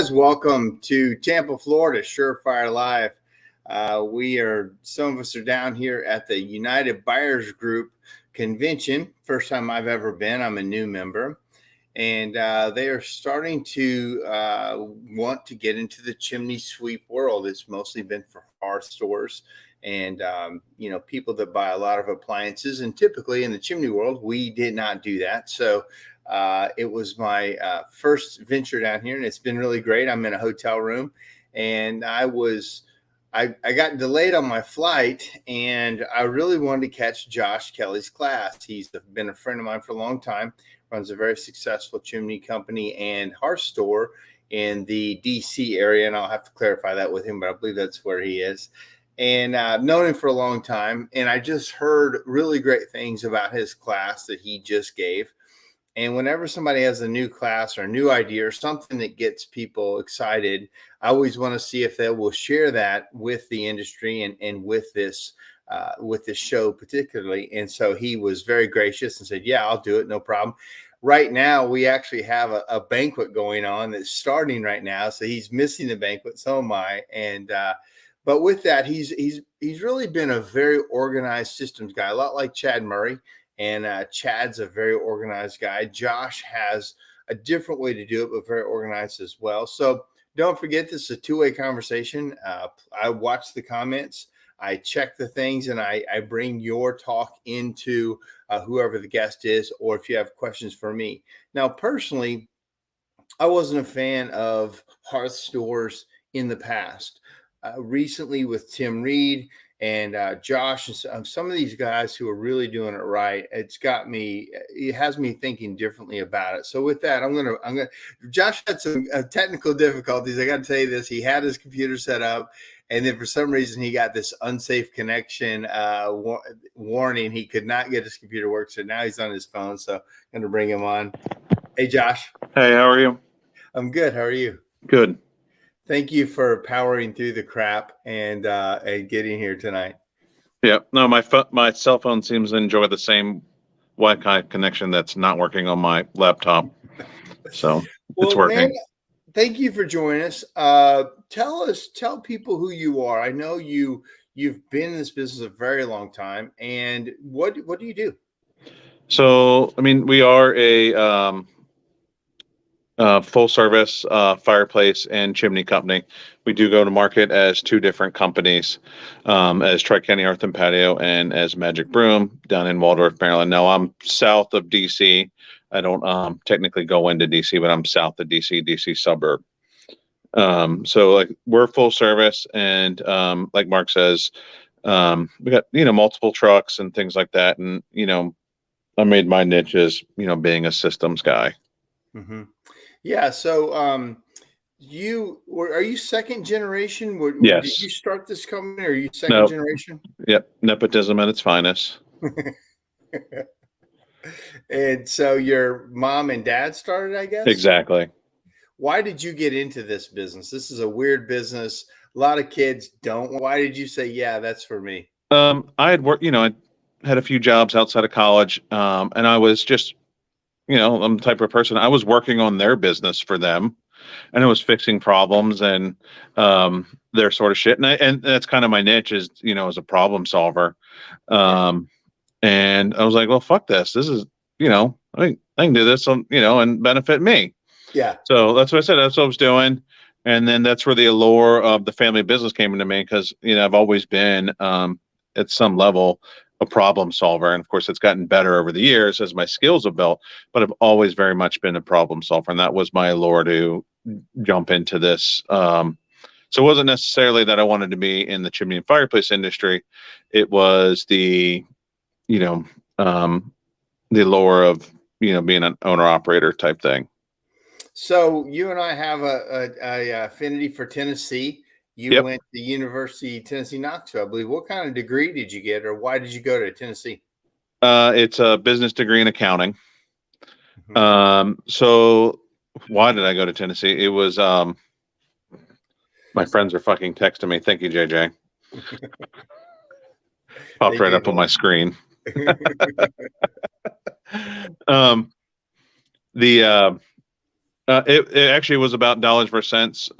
guys, welcome to Tampa, Florida, SureFire Live. Some of us are down here at the United Buyers Group convention. First time I've ever been. I'm a new member. And they are starting to want to get into the chimney sweep world. It's mostly been for hearth stores and, people that buy a lot of appliances. And typically in the chimney world, we did not do that. So it was my first venture down here, and it's been really great. I'm in a hotel room, and I got delayed on my flight, and I really wanted to catch Josh Kelly's class. He's been a friend of mine for a long time, runs a very successful chimney company and hearth store in the DC area, and I'll have to clarify that with him, but I believe that's where he is. And I've known him for a long time, and I just heard really great things about his class that he just gave. And whenever somebody has a new class or a new idea or something that gets people excited, I always want to see if they will share that with the industry and with this show particularly. And so he was very gracious and said, yeah, I'll do it. No problem. Right now, we actually have a banquet going on that's starting right now. So he's missing the banquet. So am I. And but with that, he's really been a very organized systems guy, a lot like Chad Murray. And Chad's a very organized guy. Josh has a different way to do it, but very organized as well. So don't forget, this is a two-way conversation. I watch the comments, I check the things, and I bring your talk into whoever the guest is, or if you have questions for me. Now, personally, I wasn't a fan of hearth stores in the past. Recently with Tim Reed and Josh and some of these guys who are really doing it right, it has me thinking differently about it. So with that, Josh had some technical difficulties. I got to tell you this, he had his computer set up, and then for some reason he got this unsafe connection warning. He could not get his computer work. So now he's on his phone. So I'm going to bring him on. Hey, Josh. Hey, how are you? I'm good. How are you? Good. Thank you for powering through the crap and getting here tonight. Yeah, no, my cell phone seems to enjoy the same Wi-Fi connection that's not working on my laptop. So it's working. Man, thank you for joining us. Tell people who you are. I know you've been in this business a very long time, and what do you do? So, I mean, we are a full service fireplace and chimney company. We do go to market as two different companies, as Tri-County Hearth and Patio and as Magic Broom down in Waldorf, Maryland. Now I'm south of DC. I don't technically go into DC, but I'm south of DC suburb. So like we're full service, and like Mark says, we got multiple trucks and things like that, and I made my niche as being a systems guy. Mm-hmm. Yeah. So, are you second generation? Yes. Did you start this company, or are you second generation? Yep. Nepotism at its finest. And so your mom and dad started, I guess? Exactly. Why did you get into this business? This is a weird business. A lot of kids don't. Why did you say, yeah, that's for me? I had worked, I had a few jobs outside of college. And I was just, I'm the type of person, I was working on their business for them, and I was fixing problems and their sort of shit. And that's kind of my niche is, as a problem solver. And I was like, well, fuck this. This is, I can do this, and benefit me. Yeah. So that's what I said. That's what I was doing. And then that's where the allure of the family business came into me, because, I've always been at some level a problem solver. And of course, it's gotten better over the years as my skills have built, but I've always very much been a problem solver. And that was my allure to jump into this. So it wasn't necessarily that I wanted to be in the chimney and fireplace industry. It was the allure of, being an owner operator type thing. So you and I have a affinity for Tennessee. You went to University of Tennessee, Knoxville, I believe. What kind of degree did you get, or why did you go to Tennessee? It's a business degree in accounting. Mm-hmm. So why did I go to Tennessee? It was my friends are fucking texting me. Thank you, JJ. Popped right up on my screen. It actually was about dollars versus cents.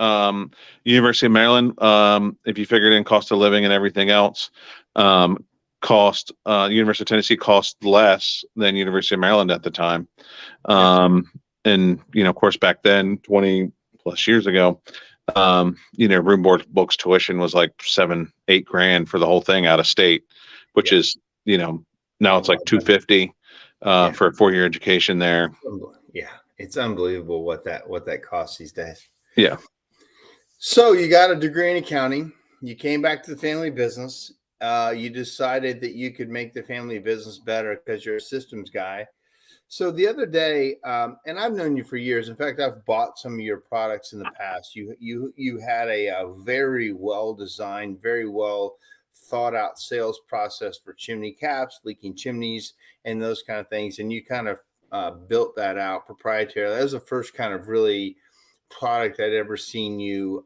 University of Maryland, if you figured in cost of living and everything else, University of Tennessee cost less than University of Maryland at the time. And, of course, back then, 20 plus years ago, room board books tuition was like 7-8 grand for the whole thing out of state, which is, now it's like 250 for a 4-year education there. Yeah. It's unbelievable what that costs these days. Yeah. So you got a degree in accounting. You came back to the family business. You decided that you could make the family business better because you're a systems guy. So the other day, and I've known you for years. In fact, I've bought some of your products in the past. You had a very well designed, very well thought out sales process for chimney caps, leaking chimneys, and those kind of things. And you kind of built that out proprietary. That was the first kind of really product I'd ever seen you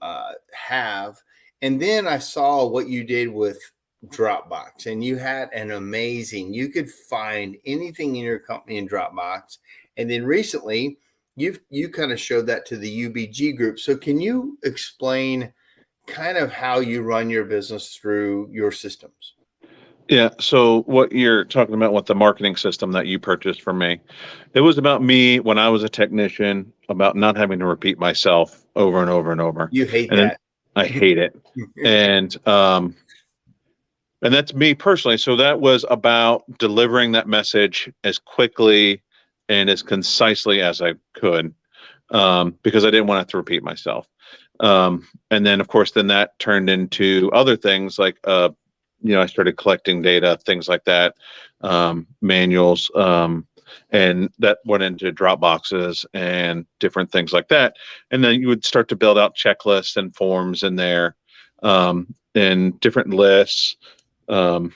have. And then I saw what you did with Dropbox, and you had an amazing, you could find anything in your company in Dropbox. And then recently you kind of showed that to the UBG group. So can you explain kind of how you run your business through your systems? Yeah. So what you're talking about with the marketing system that you purchased from me, it was about me when I was a technician, about not having to repeat myself over and over and over. You hate and that. I hate it. And that's me personally. So that was about delivering that message as quickly and as concisely as I could, because I didn't want to have to repeat myself. And then, of course, then that turned into other things like, I started collecting data, things like that, manuals, and that went into Dropboxes and different things like that. And then you would start to build out checklists and forms in there, and different lists, and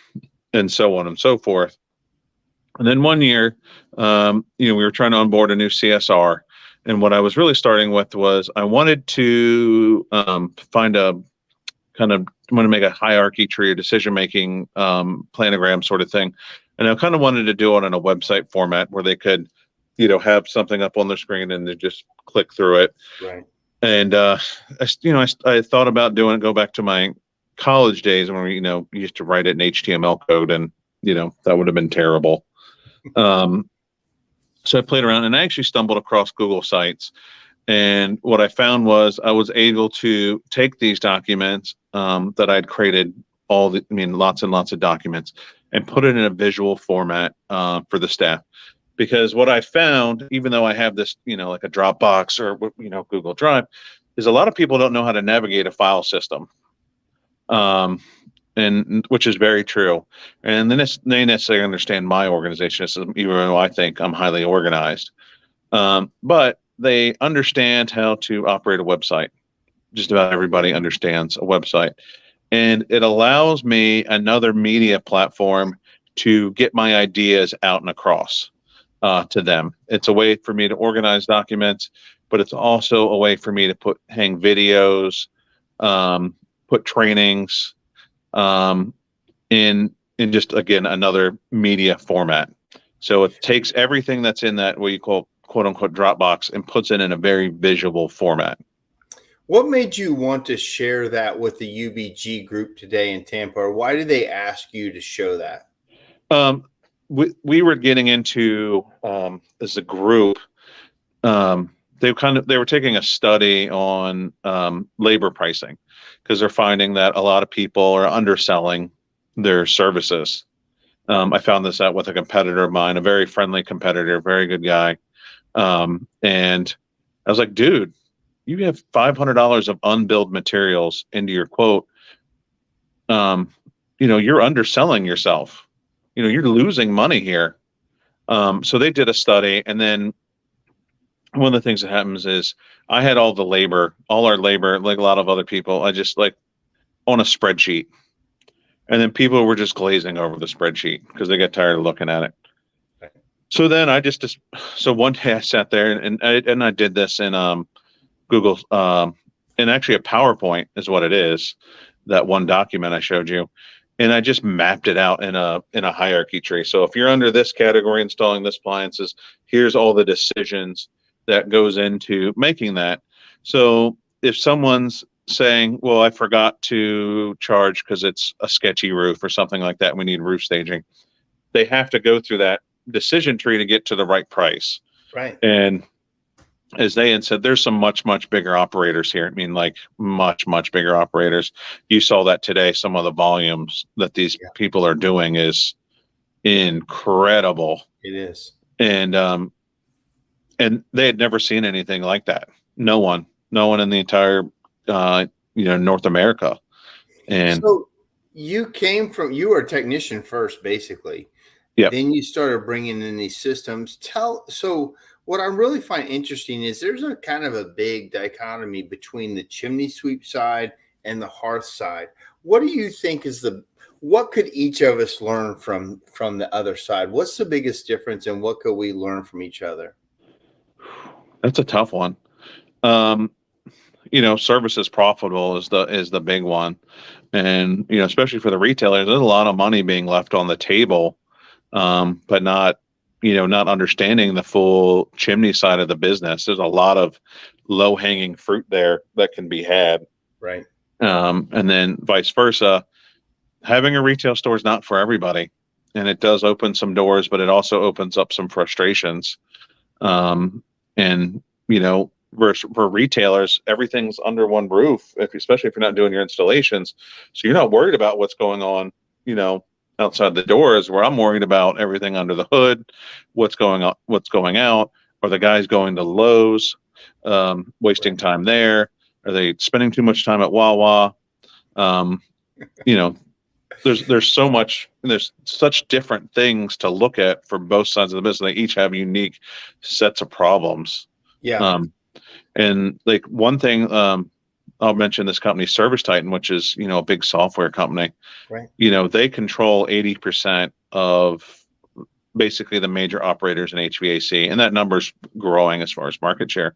so on and so forth. And then one year, we were trying to onboard a new CSR. And what I was really starting with was I wanted to find a kind of want to make a hierarchy tree or decision-making planogram sort of thing. And I kind of wanted to do it in a website format where they could, have something up on the screen and they just click through it. Right. And, I thought about doing it, go back to my college days when we, used to write it in HTML code, and, that would have been terrible. So I played around and I actually stumbled across Google Sites. And what I found was I was able to take these documents that I'd created, lots and lots of documents, and put it in a visual format for the staff. Because what I found, even though I have this, like a Dropbox or, Google Drive, is a lot of people don't know how to navigate a file system, and which is very true. And then they necessarily understand my organization system, even though I think I'm highly organized. But they understand how to operate a website. Just about everybody understands a website. And it allows me another media platform to get my ideas out and across to them. It's a way for me to organize documents, but it's also a way for me to hang videos, put trainings in just, again, another media format. So it takes everything that's in that, what you call quote unquote Dropbox, and puts it in a very visual format. What made you want to share that with the UBG group today in Tampa? Or why did they ask you to show that? We were getting into, as a group, they were taking a study on labor pricing, because they're finding that a lot of people are underselling their services. I found this out with a competitor of mine, a very friendly competitor, very good guy. And I was like, dude, you have $500 of unbilled materials into your quote. You're underselling yourself. You're losing money here. So they did a study, and then one of the things that happens is I had all our labor, like a lot of other people, I just like on a spreadsheet. And then people were just glazing over the spreadsheet because they got tired of looking at it. So then so one day I sat there and I did this in Google, and actually a PowerPoint is what it is, that one document I showed you. And I just mapped it out in a hierarchy tree. So if you're under this category, installing this appliances, here's all the decisions that goes into making that. So if someone's saying, well, I forgot to charge because it's a sketchy roof or something like that, we need roof staging, they have to go through that decision tree to get to the right price. Right. And as they had said, there's some much bigger operators here. I mean, like much bigger operators. You saw that today. Some of the volumes that these people are doing is incredible. It is. And they had never seen anything like that. No one in the entire North America. And so you were a technician first, basically. Yeah. Then you started bringing in these systems. So what I really find interesting is there's a kind of a big dichotomy between the chimney sweep side and the hearth side. What do you think is what could each of us learn from the other side? What's the biggest difference, and what could we learn from each other? That's a tough one. Service is profitable is the big one. And, especially for the retailers, there's a lot of money being left on the table, but not understanding the full chimney side of the business. There's a lot of low hanging fruit there that can be had. Right. And then vice versa, having a retail store is not for everybody. And it does open some doors, but it also opens up some frustrations. For retailers, everything's under one roof, especially if you're not doing your installations. So you're not worried about what's going on, outside the doors, where I'm worried about everything under the hood, what's going on, what's going out. Are the guys going to Lowe's, wasting time there? Are they spending too much time at Wawa? There's so much, there's such different things to look at for both sides of the business. They each have unique sets of problems. Yeah. And like one thing, I'll mention this company, Service Titan, which is, a big software company. Right. They control 80% of basically the major operators in HVAC, and that number's growing as far as market share.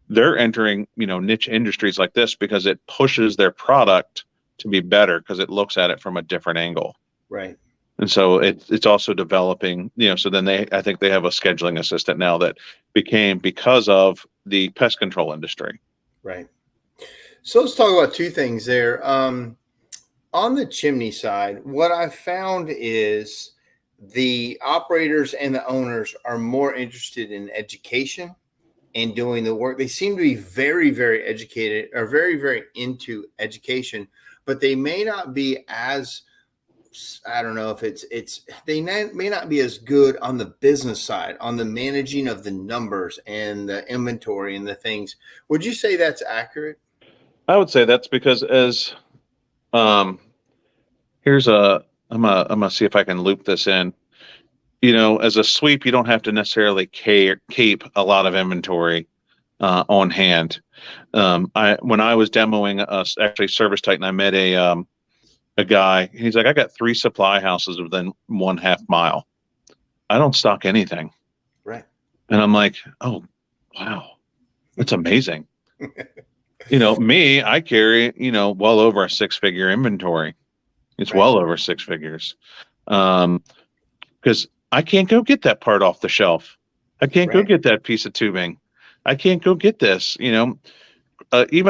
They're entering, niche industries like this because it pushes their product to be better because it looks at it from a different angle. Right. And so it's also developing, so then I think they have a scheduling assistant now that became because of the pest control industry. Right. So let's talk about two things there. On the chimney side, what I found is the operators and the owners are more interested in education and doing the work. They seem to be very, very educated or very, very into education, but they may not be as, I don't know if they may not be as good on the business side, on the managing of the numbers and the inventory and the things. Would you say that's accurate? I would say that's because I'm gonna see if I can loop this in. As a sweep, you don't have to necessarily keep a lot of inventory on hand. When I was demoing actually Service Titan, I met a guy. He's like, I got 3 supply houses within 1/2 mile. I don't stock anything. Right. And I'm like, oh, wow, that's amazing. Me, I carry, well over a 6-figure inventory. It's well over 6 figures. Because I can't go get that part off the shelf. I can't go get that piece of tubing. I can't go get this, even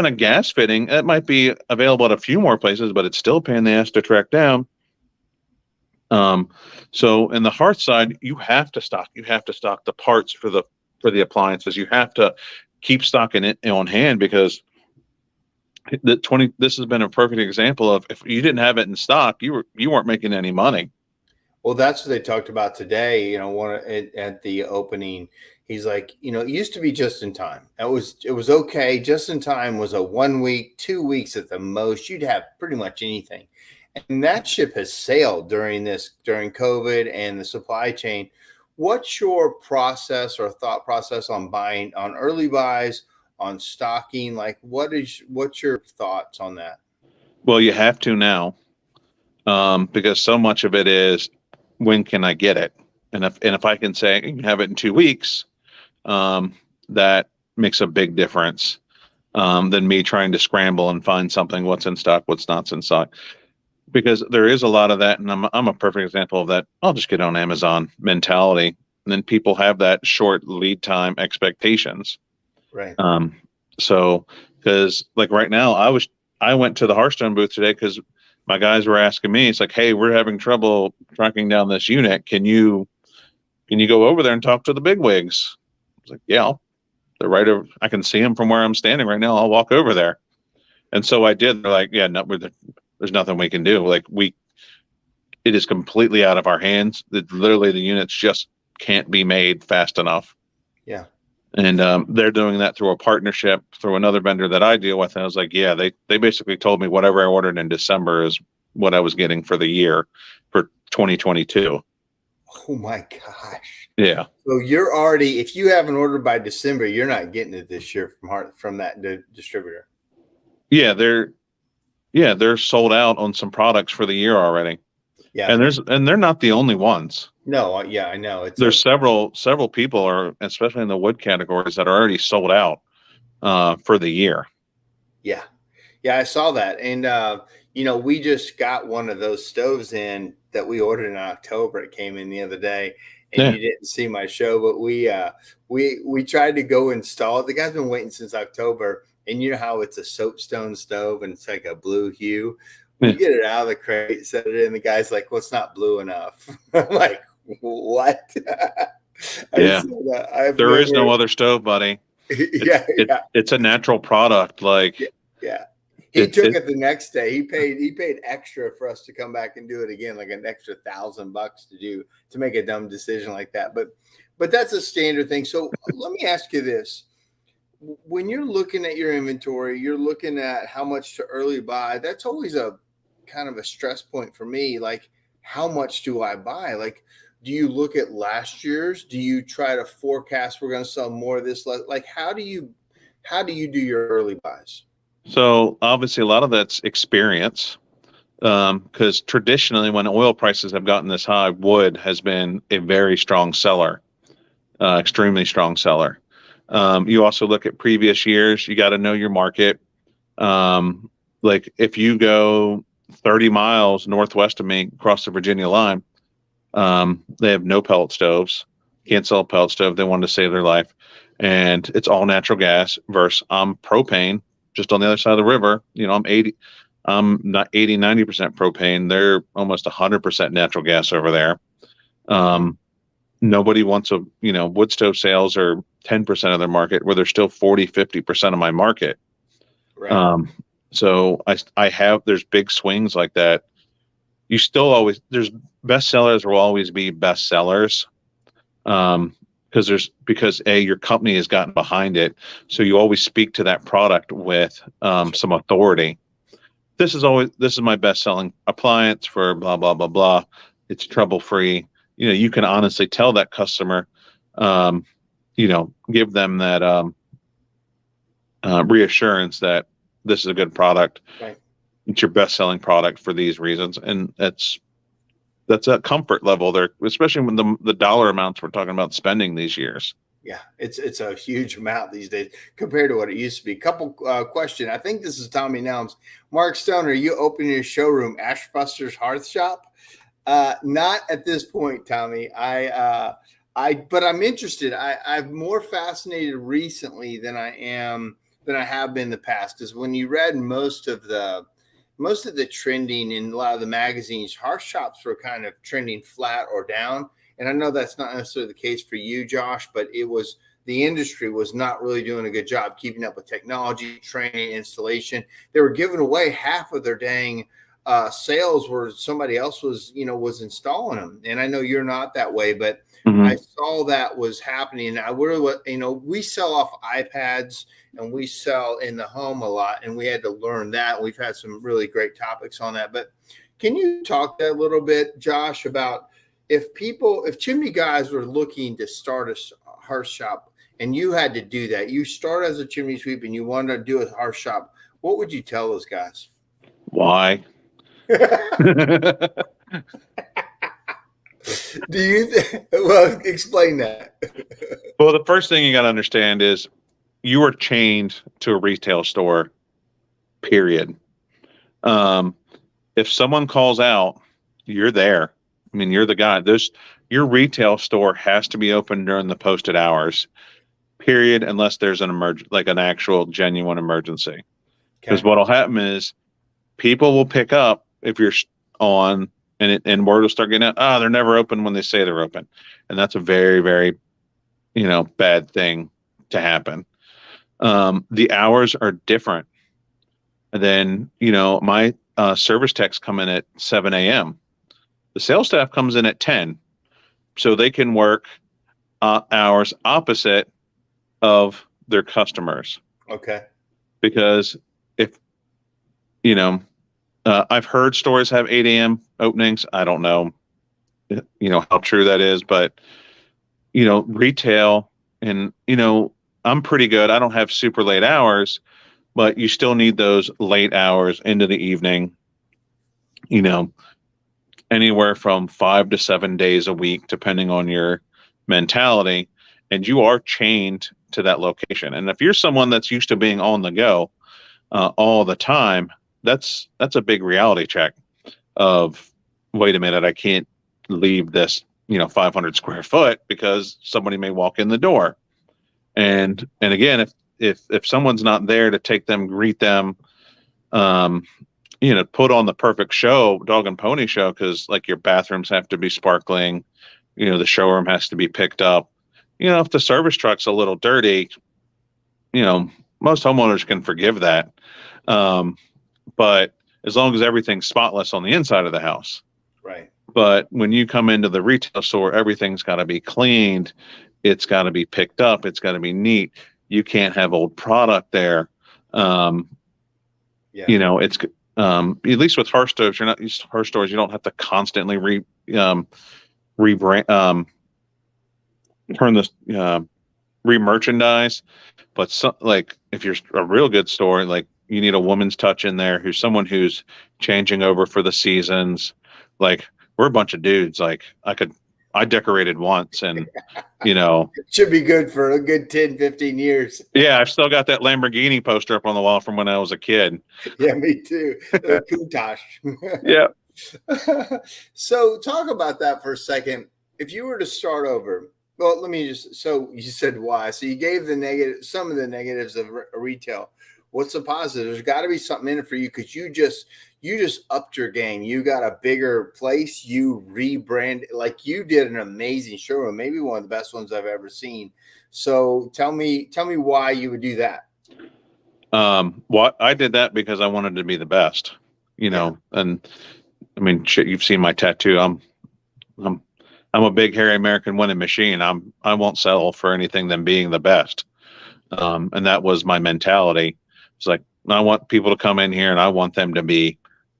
a gas fitting, it might be available at a few more places, but it's still a pain in the ass to track down. So in the hearth side, you have to stock the parts for the appliances. You have to keep stocking it on hand because this has been a perfect example of if you didn't have it in stock, you weren't making any money. Well, that's what they talked about today. At the opening, he's like, it used to be just in time. It was okay. Just in time was a 1 week, 2 weeks at the most. You'd have pretty much anything, and that ship has sailed during COVID and the supply chain. What's your process or thought process on buying, on early buys, on stocking? Like, what's your thoughts on that? Well, you have to now, because so much of it is, when can I get it? And if I can say you can have it in 2 weeks, that makes a big difference than me trying to scramble and find something, what's in stock, what's not in stock. Because there is a lot of that, and I'm a perfect example of that. I'll just get on Amazon mentality. And then people have that short lead time expectations. Right. So because like right now, I went to the Hearthstone booth today because my guys were asking me, it's like, hey, we're having trouble tracking down this unit. Can you go over there and talk to the bigwigs? I was like, yeah, they're right over. I can see them from where I'm standing right now. I'll walk over there. And so I did. They're like, yeah, no, there's nothing we can do. Like it is completely out of our hands. Literally the units just can't be made fast enough. Yeah. And they're doing that through a partnership through another vendor that I deal with. And I was like, yeah, they basically told me whatever I ordered in December is what I was getting for the year for 2022. Oh my gosh. Yeah. So you're already, if you haven't ordered by December, you're not getting it this year from that distributor. Yeah, they're sold out on some products for the year already. Yeah. And they're not the only ones. No, yeah, I know. There's several people are, especially in the wood categories, that are already sold out for the year. Yeah. Yeah, I saw that. And we just got one of those stoves in that we ordered in October. It came in the other day, and you didn't see my show, but we tried to go install it. The guy's been waiting since October, and you know how it's a soapstone stove and it's like a blue hue. We get it out of the crate, set it in. The guy's like, "Well, it's not blue enough." I'm like, "What?" Yeah, there is no other stove, buddy. It's a natural product. Like, yeah. He took it the next day. He paid extra for us to come back and do it again, like an extra $1,000 to make a dumb decision like that. But that's a standard thing. So let me ask you this. When you're looking at your inventory, you're looking at how much to early buy. That's always a kind of a stress point for me. Like, how much do I buy? Like, do you look at last year's? Do you try to forecast we're going to sell more of this? Like, how do you do your early buys? So obviously a lot of that's experience, because traditionally when oil prices have gotten this high, wood has been a very strong seller, extremely strong seller. You also look at previous years. You got to know your market. Like if you go 30 miles northwest of me across the Virginia line, they have no pellet stoves. Can't sell a pellet stove. They wanted to save their life. And it's all natural gas versus propane. Just on the other side of the river, I'm not 80-90% propane. They're almost 100% natural gas over there. Nobody wants wood stove sales are 10% of their market, where they're still 40-50% of my market. Right. So there's big swings like that. You still always, there's best sellers will always be best sellers. Because your company has gotten behind it. So you always speak to that product with some authority. This is my best selling appliance for blah, blah, blah, blah. It's trouble free. You can honestly tell that customer, give them that reassurance that this is a good product. Right. It's your best selling product for these reasons. And that's a comfort level there, especially when the dollar amounts we're talking about spending these years. Yeah, it's a huge amount these days compared to what it used to be. Couple question. I think this is Tommy Nelms. Mark Stone, are you opening your showroom, Ashbuster's Hearth Shop? Not at this point, Tommy. But I'm interested. I'm more fascinated recently than I have been in the past. Because when you read most of the trending in a lot of the magazines, hearth shops were kind of trending flat or down. And I know that's not necessarily the case for you, Josh, but the industry was not really doing a good job keeping up with technology, training, installation. They were giving away half of their dang sales where somebody else was installing them. And I know you're not that way, but I saw that was happening. We sell off iPads and we sell in the home a lot, and we had to learn that. We've had some really great topics on that. But can you talk a little bit, Josh, about if chimney guys were looking to start a hearth shop and you had to do that, you start as a chimney sweep and you wanted to do a hearth shop, what would you tell those guys? Why? Well, explain that. Well, the first thing you got to understand is you are chained to a retail store, period. If someone calls out, you're there. I mean, you're the guy. Your retail store has to be open during the posted hours, period, unless there's like an actual genuine emergency. Because Okay. what'll happen is people will pick up if you're on, and word will start getting out. Oh, they're never open when they say they're open, and that's a very, very, bad thing to happen. The hours are different. And then, my service techs come in at 7 a.m. The sales staff comes in at 10, so they can work hours opposite of their customers. Okay. Because if, I've heard stores have 8 a.m. openings. I don't know, how true that is, but, retail and, I'm pretty good. I don't have super late hours, but you still need those late hours into the evening, anywhere from 5 to 7 days a week, depending on your mentality. And you are chained to that location. And if you're someone that's used to being on the go all the time, that's a big reality check of, wait a minute, I can't leave this, 500 square foot because somebody may walk in the door. And again, if someone's not there to take them, greet them, put on the perfect show, dog and pony show, because like your bathrooms have to be sparkling, the showroom has to be picked up. If the service truck's a little dirty, most homeowners can forgive that. But as long as everything's spotless on the inside of the house. Right. But when you come into the retail store, everything's got to be cleaned. It's got to be picked up. It's got to be neat. You can't have old product there. It's at least with hearth stoves, you're not used to hearth stores. You don't have to constantly rebrand, turn this, re-merchandise. But like if you're a real good store, like you need a woman's touch in there, someone who's changing over for the seasons. Like we're a bunch of dudes. Like I decorated once and, should be good for a good 10, 15 years. Yeah. I've still got that Lamborghini poster up on the wall from when I was a kid. Yeah, me too. The Countach. Yeah. So talk about that for a second. If you were to start over, well, so you said why. So you gave some of the negatives of retail. What's the positive? There's got to be something in it for you because you just upped your game. You got a bigger place. You rebranded, like you did an amazing showroom, maybe one of the best ones I've ever seen. So tell me why you would do that. What I did that because I wanted to be the best, and I mean, shit, you've seen my tattoo. I'm a big hairy American winning machine. I won't settle for anything than being the best. And that was my mentality. It's like, I want people to come in here and I want them to be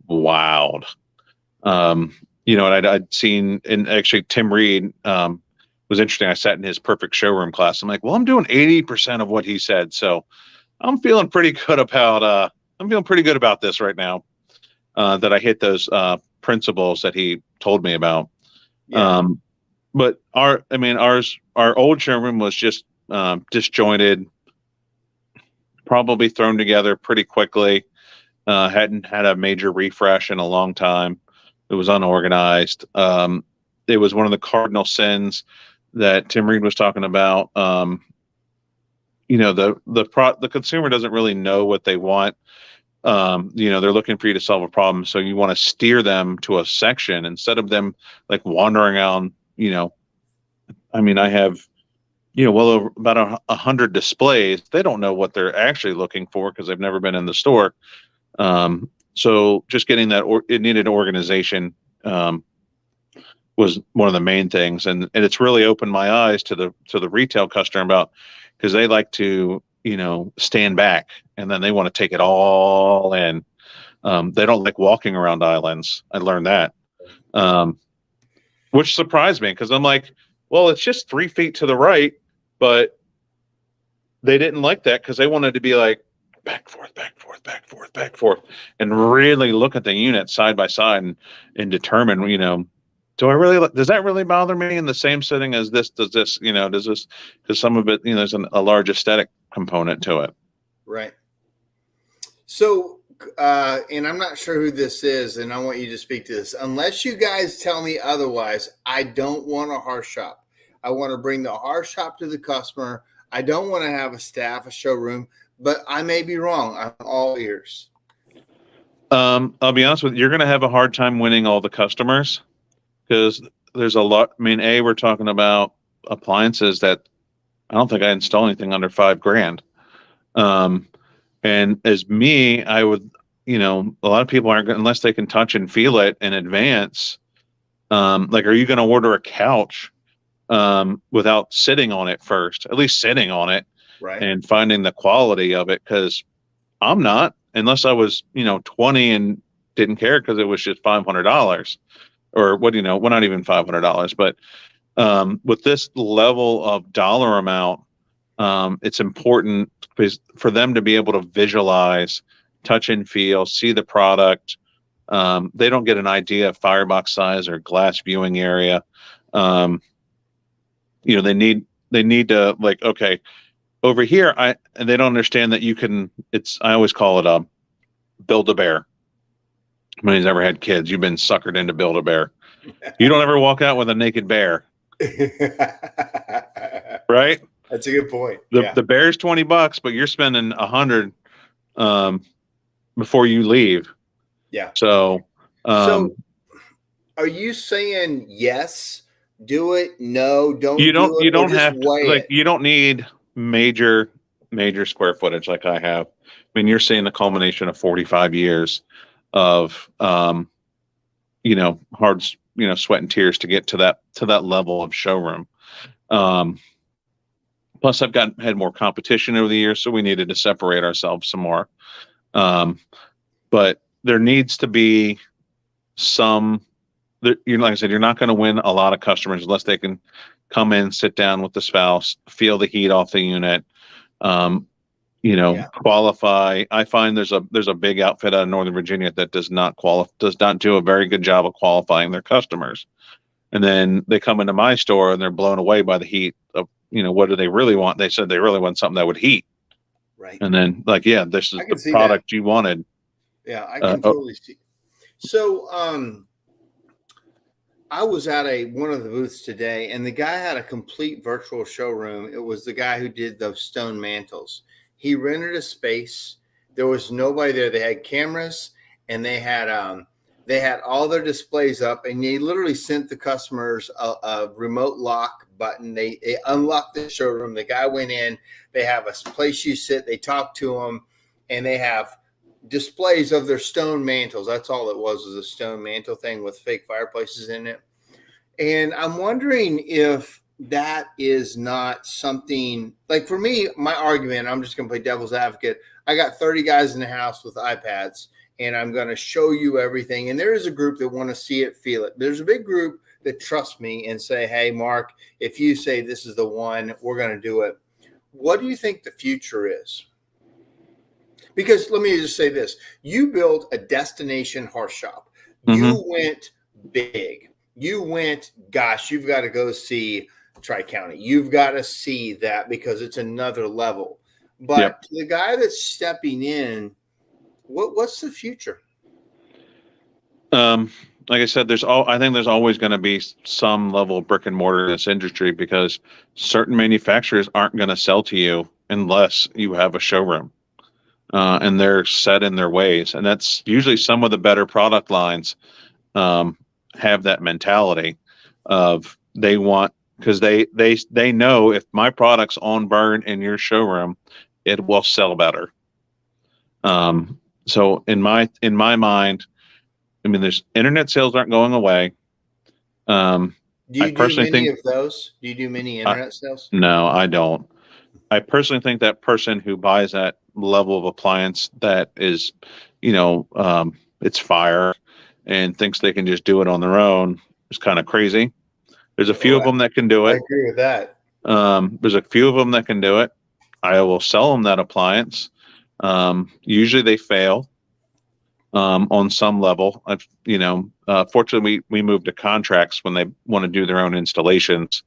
wowed. And I'd seen, and actually Tim Reed was interesting. I sat in his perfect showroom class. I'm like, well, I'm doing 80% of what he said. So I'm feeling pretty good about, this right now, that I hit those principles that he told me about. Yeah. But our old showroom was just disjointed, probably thrown together pretty quickly. Hadn't had a major refresh in a long time. It was unorganized. It was one of the cardinal sins that Tim Reed was talking about. The consumer doesn't really know what they want. They're looking for you to solve a problem. So you want to steer them to a section instead of them like wandering around, I have, well over about 100 displays. They don't know what they're actually looking for because they've never been in the store. So just getting that, it needed organization, was one of the main things. And it's really opened my eyes to the retail customer about, because they like to, stand back and then they want to take it all in. They don't like walking around islands. I learned that, which surprised me because I'm like, well, it's just 3 feet to the right, but they didn't like that because they wanted to be like back, forth, back, forth, back, forth, back, forth, and really look at the unit side by side and determine, does that really bother me in the same setting as this? Does this, because some of it, there's a large aesthetic component to it. Right. So and I'm not sure who this is, and I want you to speak to this. Unless you guys tell me otherwise, I don't want a hearth shop. I want to bring the hearth shop to the customer. I don't want to have a staff, a showroom, but I may be wrong. I'm all ears. I'll be honest with you, you're going to have a hard time winning all the customers because there's a lot. I mean, we're talking about appliances that I don't think I install anything under $5,000. And as me, I would, a lot of people aren't unless they can touch and feel it in advance. Like, are you going to order a couch without sitting on it first? At least sitting on it, right, and finding the quality of it, because I'm not, unless I was, 20 and didn't care because it was just $500 or what, well, not even $500, but with this level of dollar amount, it's important for them to be able to visualize, touch and feel, see the product. They don't get an idea of firebox size or glass viewing area. They need to, like, okay, over here, and they don't understand that I always call it a Build-A-Bear. Anybody's ever had kids, you've been suckered into Build-A-Bear. You don't ever walk out with a naked bear. Right? That's a good point. The bear's $20, but you're spending $100 before you leave. Yeah. So are you saying yes, do it? No, don't. You don't. Do it, you don't have to. Like, it? you don't need major square footage like I have. I mean, you're seeing the culmination of 45 years of hard, sweat and tears to get to that level of showroom. Plus, I've had more competition over the years, so we needed to separate ourselves some more. But there needs to be some. Like I said, you're not going to win a lot of customers unless they can come in, sit down with the spouse, feel the heat off the unit, qualify. I find there's a big outfit out of Northern Virginia that does not do a very good job of qualifying their customers. And then they come into my store and they're blown away by the heat of, what do they really want? They said they really want something that would heat. Right. And then, like, yeah, this is the product you wanted. Yeah, I can totally see. So, I was at one of the booths today, and the guy had a complete virtual showroom. It was the guy who did those stone mantles. He rented a space. There was nobody there. They had cameras, and they had all their displays up, and they literally sent the customers a remote lock button. They unlocked the showroom. The guy went in. They have a place you sit. They talk to them, and they have displays of their stone mantles. That's all it was a stone mantle thing with fake fireplaces in it. And I'm wondering if that is not something, like, for me, my argument, I'm just going to play devil's advocate. I got 30 guys in the house with iPads, and I'm going to show you everything. And there is a group that want to see it, feel it. There's a big group that trust me and say, hey, Mark, if you say this is the one, we're going to do it. What do you think the future is? Because let me just say this. You built a destination hearth shop. Mm-hmm. You went big. You went, gosh, you've got to go see Tri-County. You've got to see that because it's another level. But the guy that's stepping in, what's the future? Like I said, I think there's always going to be some level of brick and mortar in this industry because certain manufacturers aren't going to sell to you unless you have a showroom. And they're set in their ways. And that's usually some of the better product lines have that mentality of they want, because they know if my product's on burn in your showroom, it will sell better. So in my mind, I mean, there's internet sales aren't going away. Do you do many of those? Do you do many internet sales? No, I don't. I personally think that person who buys that level of appliance that is, it's fire and thinks they can just do it on their own is kind of crazy. There's a few of them that can do it. I agree with that. There's a few of them that can do it. I will sell them that appliance. Usually they fail on some level. Fortunately, we moved to contracts when they want to do their own installations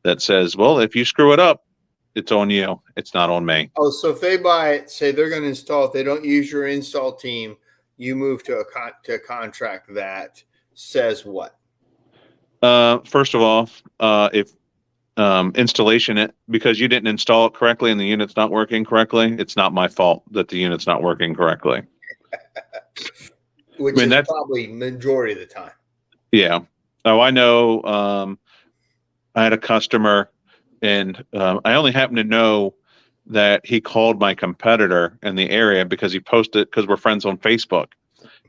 that says, well, if you screw it up, it's on you. It's not on me. Oh, so if they buy it, say they're going to install it, they don't use your install team, you move to a contract that says what? First of all, if installation it because you didn't install it correctly and the unit's not working correctly, it's not my fault that the unit's not working correctly. Which is probably majority of the time. Yeah. Oh, I know. I had a customer, and I only happen to know that he called my competitor in the area because he posted, because we're friends on Facebook,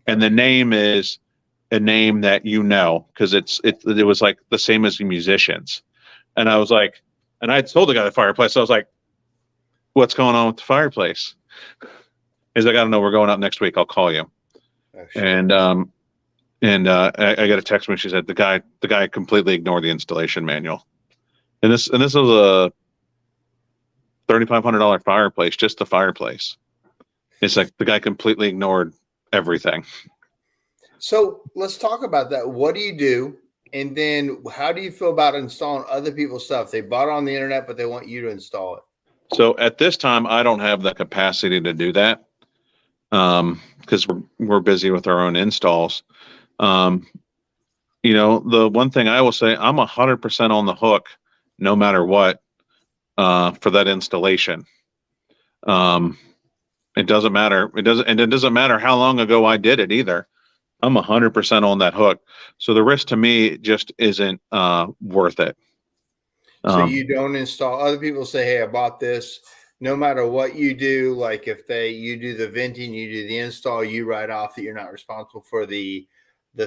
and the name is a name that because it was like the same as the musicians, and I was like, and I had told the guy the fireplace, so I was like, "What's going on with the fireplace?" He's like, "I don't know. We're going out next week. I'll call you." Oh, sure. And I got a text when she said the guy completely ignored the installation manual, and this was a $3,500 fireplace, just the fireplace. It's like the guy completely ignored everything. So let's talk about that. What do you do? And then how do you feel about installing other people's stuff? They bought it on the internet, but they want you to install it. So at this time, I don't have the capacity to do that because we're busy with our own installs. The one thing I will say, I'm 100% on the hook, no matter what, for that installation. It doesn't matter. It doesn't matter how long ago I did it either. I'm 100% on that hook. So the risk to me just isn't worth it. So you don't install. Other people say, "Hey, I bought this." No matter what you do, like if you do the venting, you do the install, you write off that you're not responsible for the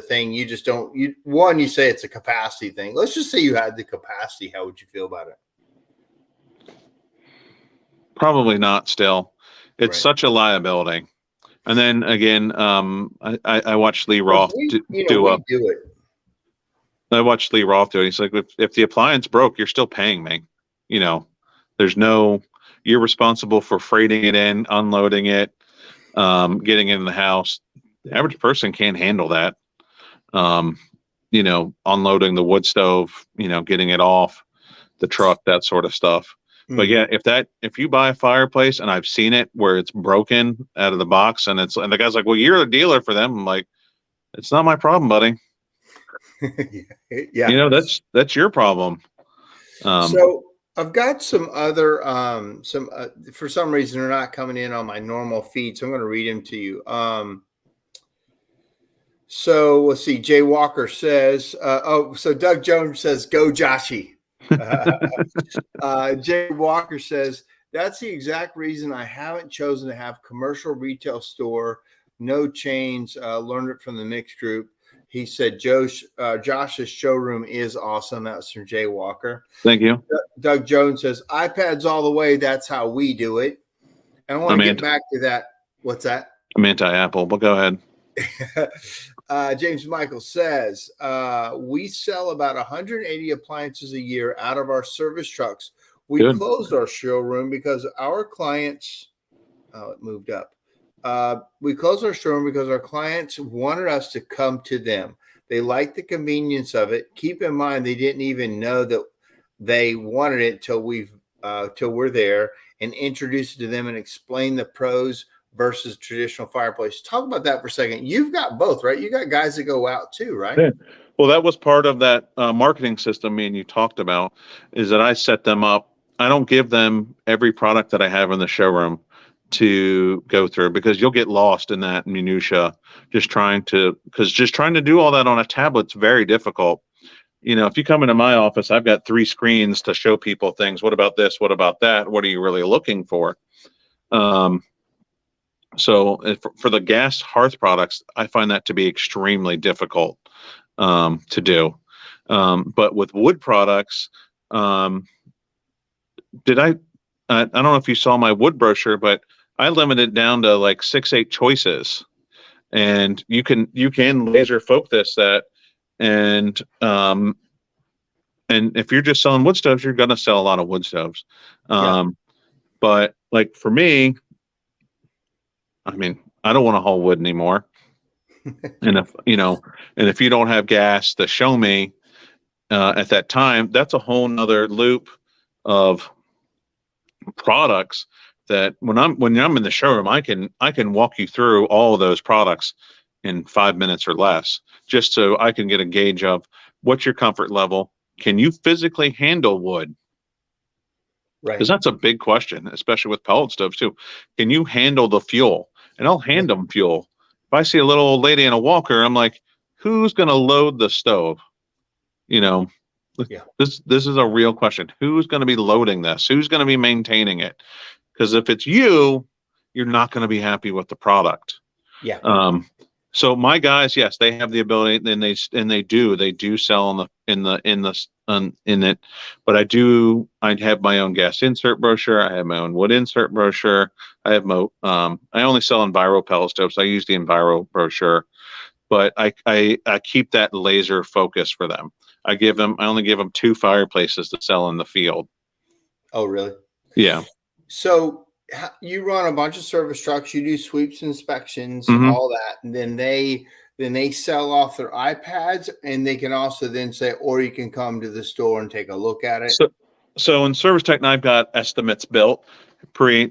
thing. You just don't. You say it's a capacity thing. Let's just say you had the capacity. How would you feel about it? Probably not. Still, it's such a liability. And then again, I watched Lee Roth do it. I watched Lee Roth do it. He's like, if the appliance broke, you're still paying me. You're responsible for freighting it in, unloading it, getting it in the house. The average person can't handle that. Unloading the wood stove, getting it off the truck, that sort of stuff. But yeah, if you buy a fireplace, and I've seen it where it's broken out of the box, and the guy's like, "Well, you're the dealer for them." I'm like, "It's not my problem, buddy." Yeah, that's your problem. So I've got some other for some reason they're not coming in on my normal feed, so I'm going to read them to you. So let's see. Jay Walker says, so Doug Jones says, "Go Joshy." Jay Walker says, "That's the exact reason I haven't chosen to have commercial retail store, no chains. Learned it from the mixed group." He said, "Josh's showroom is awesome." That's from Jay Walker. Thank you. Doug Jones says, "iPads all the way. That's how we do it." And I want to get back to that. What's that? I'm anti-Apple, but go ahead. James Michael says, "We sell about 180 appliances a year out of our service trucks. We closed our showroom because our clients, it moved up. We closed our showroom because our clients wanted us to come to them. They liked the convenience of it. Keep in mind, they didn't even know that they wanted it till we're there and introduce it to them and explain the pros versus traditional fireplace." Talk about that for a second. You've got both, right? You got guys that go out too, right? Yeah. Well, that was part of that marketing system me and you talked about, is that I set them up. I don't give them every product that I have in the showroom to go through, because you'll get lost in that minutia just trying to do all that on a tablet's very difficult. If you come into my office, I've got 3 screens to show people things. What about this? What about that? What are you really looking for? So for the gas hearth products, I find that to be extremely difficult to do. But with wood products, I don't know if you saw my wood brochure, but I limited it down to like 6-8 choices, and you can laser focus that, and if you're just selling wood stoves, you're going to sell a lot of wood stoves. But like for me, I mean, I don't want to haul wood anymore. And if you don't have gas to show me at that time, that's a whole nother loop of products that when I'm in the showroom, I can walk you through all of those products in 5 minutes or less, just so I can get a gauge of what's your comfort level. Can you physically handle wood? Because Right. that's a big question, especially with pellet stoves too. Can you handle the fuel? And I'll hand them fuel. If I see a little old lady in a walker, I'm like, who's going to load the stove? You know, Yeah. this is a real question. Who's going to be loading this? Who's going to be maintaining it? Because if it's you, you're not going to be happy with the product. Yeah. So my guys, yes, they have the ability, and they do sell in it. But I have my own gas insert brochure. I have my own wood insert brochure. I have I only sell Enviro pellet stoves. I use the Enviro brochure, but I keep that laser focus for them. I only give them 2 fireplaces to sell in the field. Oh, really? Yeah. So you run a bunch of service trucks, you do sweeps, inspections, Mm-hmm. all that, and then they sell off their iPads, and they can also then say, or you can come to the store and take a look at it. So in Service Tech, I've got estimates built.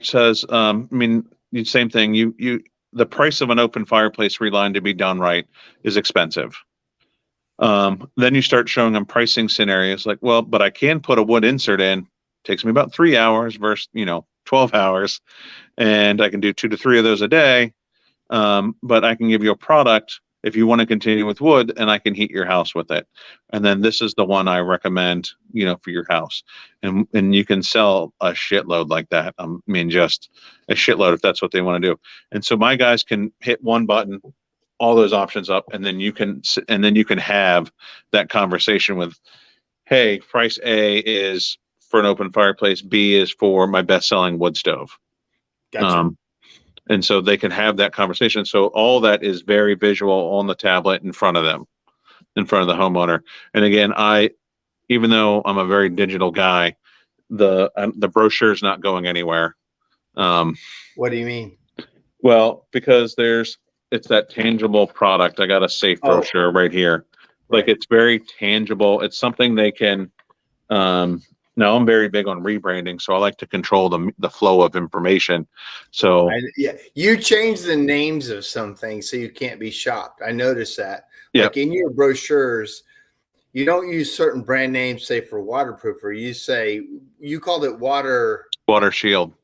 Says, same thing. The price of an open fireplace reline to be done right is expensive. Then you start showing them pricing scenarios like, well, but I can put a wood insert in. Takes me about 3 hours versus 12 hours, and I can do 2 to 3 of those a day. But I can give you a product if you want to continue with wood, and I can heat your house with it. And then this is the one I recommend, for your house. And you can sell a shitload like that. Just a shitload if that's what they want to do. And so my guys can hit one button, all those options up, and then you can have that conversation with, hey, price A is for an open fireplace, B is for my best-selling wood stove. Gotcha. And so they can have that conversation. So all that is very visual on the tablet in front of them, in front of the homeowner. And again, even though I'm a very digital guy, the brochure is not going anywhere. What do you mean? Well, because it's that tangible product. I got a safe brochure right here. Like it's very tangible. It's something they can. Now I'm very big on rebranding, so I like to control the flow of information. So you change the names of some things so you can't be shopped. I noticed that. Yeah. Like in your brochures, you don't use certain brand names, say for waterproof, or you called it water shield.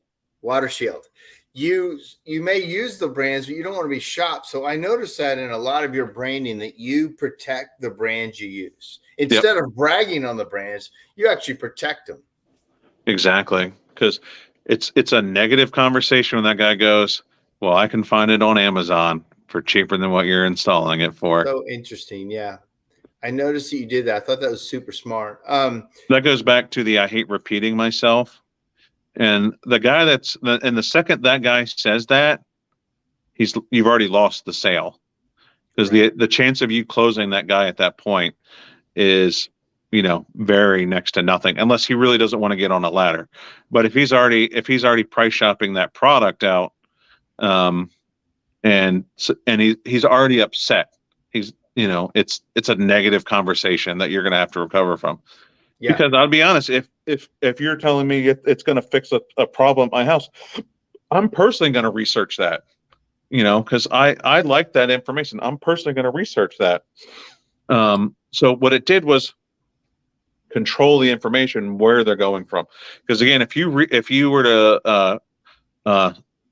Water shield. You may use the brands, but you don't want to be shopped. So I noticed that in a lot of your branding that you protect the brands you use. Instead of bragging on the brands, you actually protect them. Exactly. Because it's a negative conversation when that guy goes, well, I can find it on Amazon for cheaper than what you're installing it for. So interesting. Yeah. I noticed that you did that. I thought that was super smart. That goes back to I hate repeating myself. And the second that guy says that, you've already lost the sale, because the chance of you closing that guy at that point is, very next to nothing, unless he really doesn't want to get on a ladder. But if he's already price shopping that product out, and he's already upset, it's a negative conversation that you're going to have to recover from. Yeah. Because I'll be honest, if you're telling me it's going to fix a problem at my house, I'm personally going to research that, because I like that information. I'm personally going to research that. So what it did was control the information where they're going from. Because again, if you were to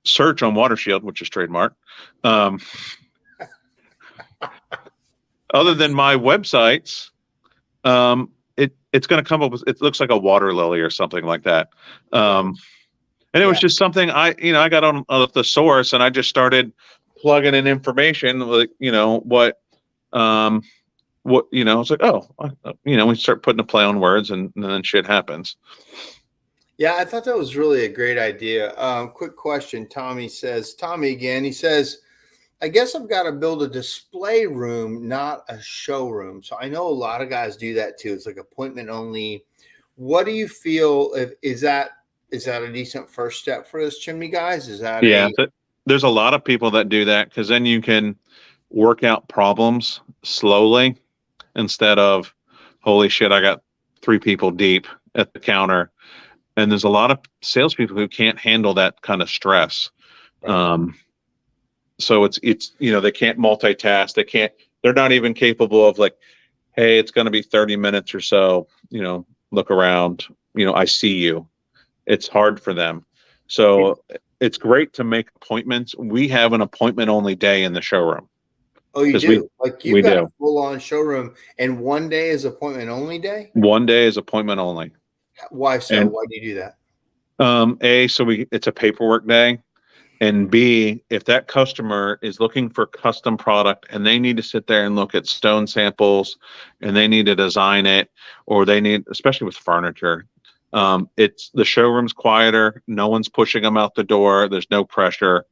search on Water Shield, which is trademark, other than my websites, it's going to come up with, it looks like a water lily or something like that. And it was just something I got on the thesaurus, and I just started plugging in information, like, it's like, we start putting a play on words, and then shit happens. Yeah, I thought that was really a great idea. Quick question. Tommy again, he says, I guess I've got to build a display room, not a showroom. So I know a lot of guys do that too. It's like appointment only. What do you feel? Is that a decent first step for us chimney guys? There's a lot of people that do that, because then you can work out problems slowly instead of, holy shit, I got 3 people deep at the counter. And there's a lot of salespeople who can't handle that kind of stress. Right. So it's they can't multitask. They're not even capable of like, hey, it's going to be 30 minutes or so, look around, I see you. It's hard for them. So it's great to make appointments. We have an appointment only day in the showroom. Oh, you Because do? Like you've we got a do. full-on showroom, and one day is appointment only day? One day is appointment only. Why so? And Why do you do that? it's a paperwork day. And B, if that customer is looking for custom product and they need to sit there and look at stone samples and they need to design it, or they need, especially with furniture, it's the showroom's quieter. No one's pushing them out the door. There's no pressure.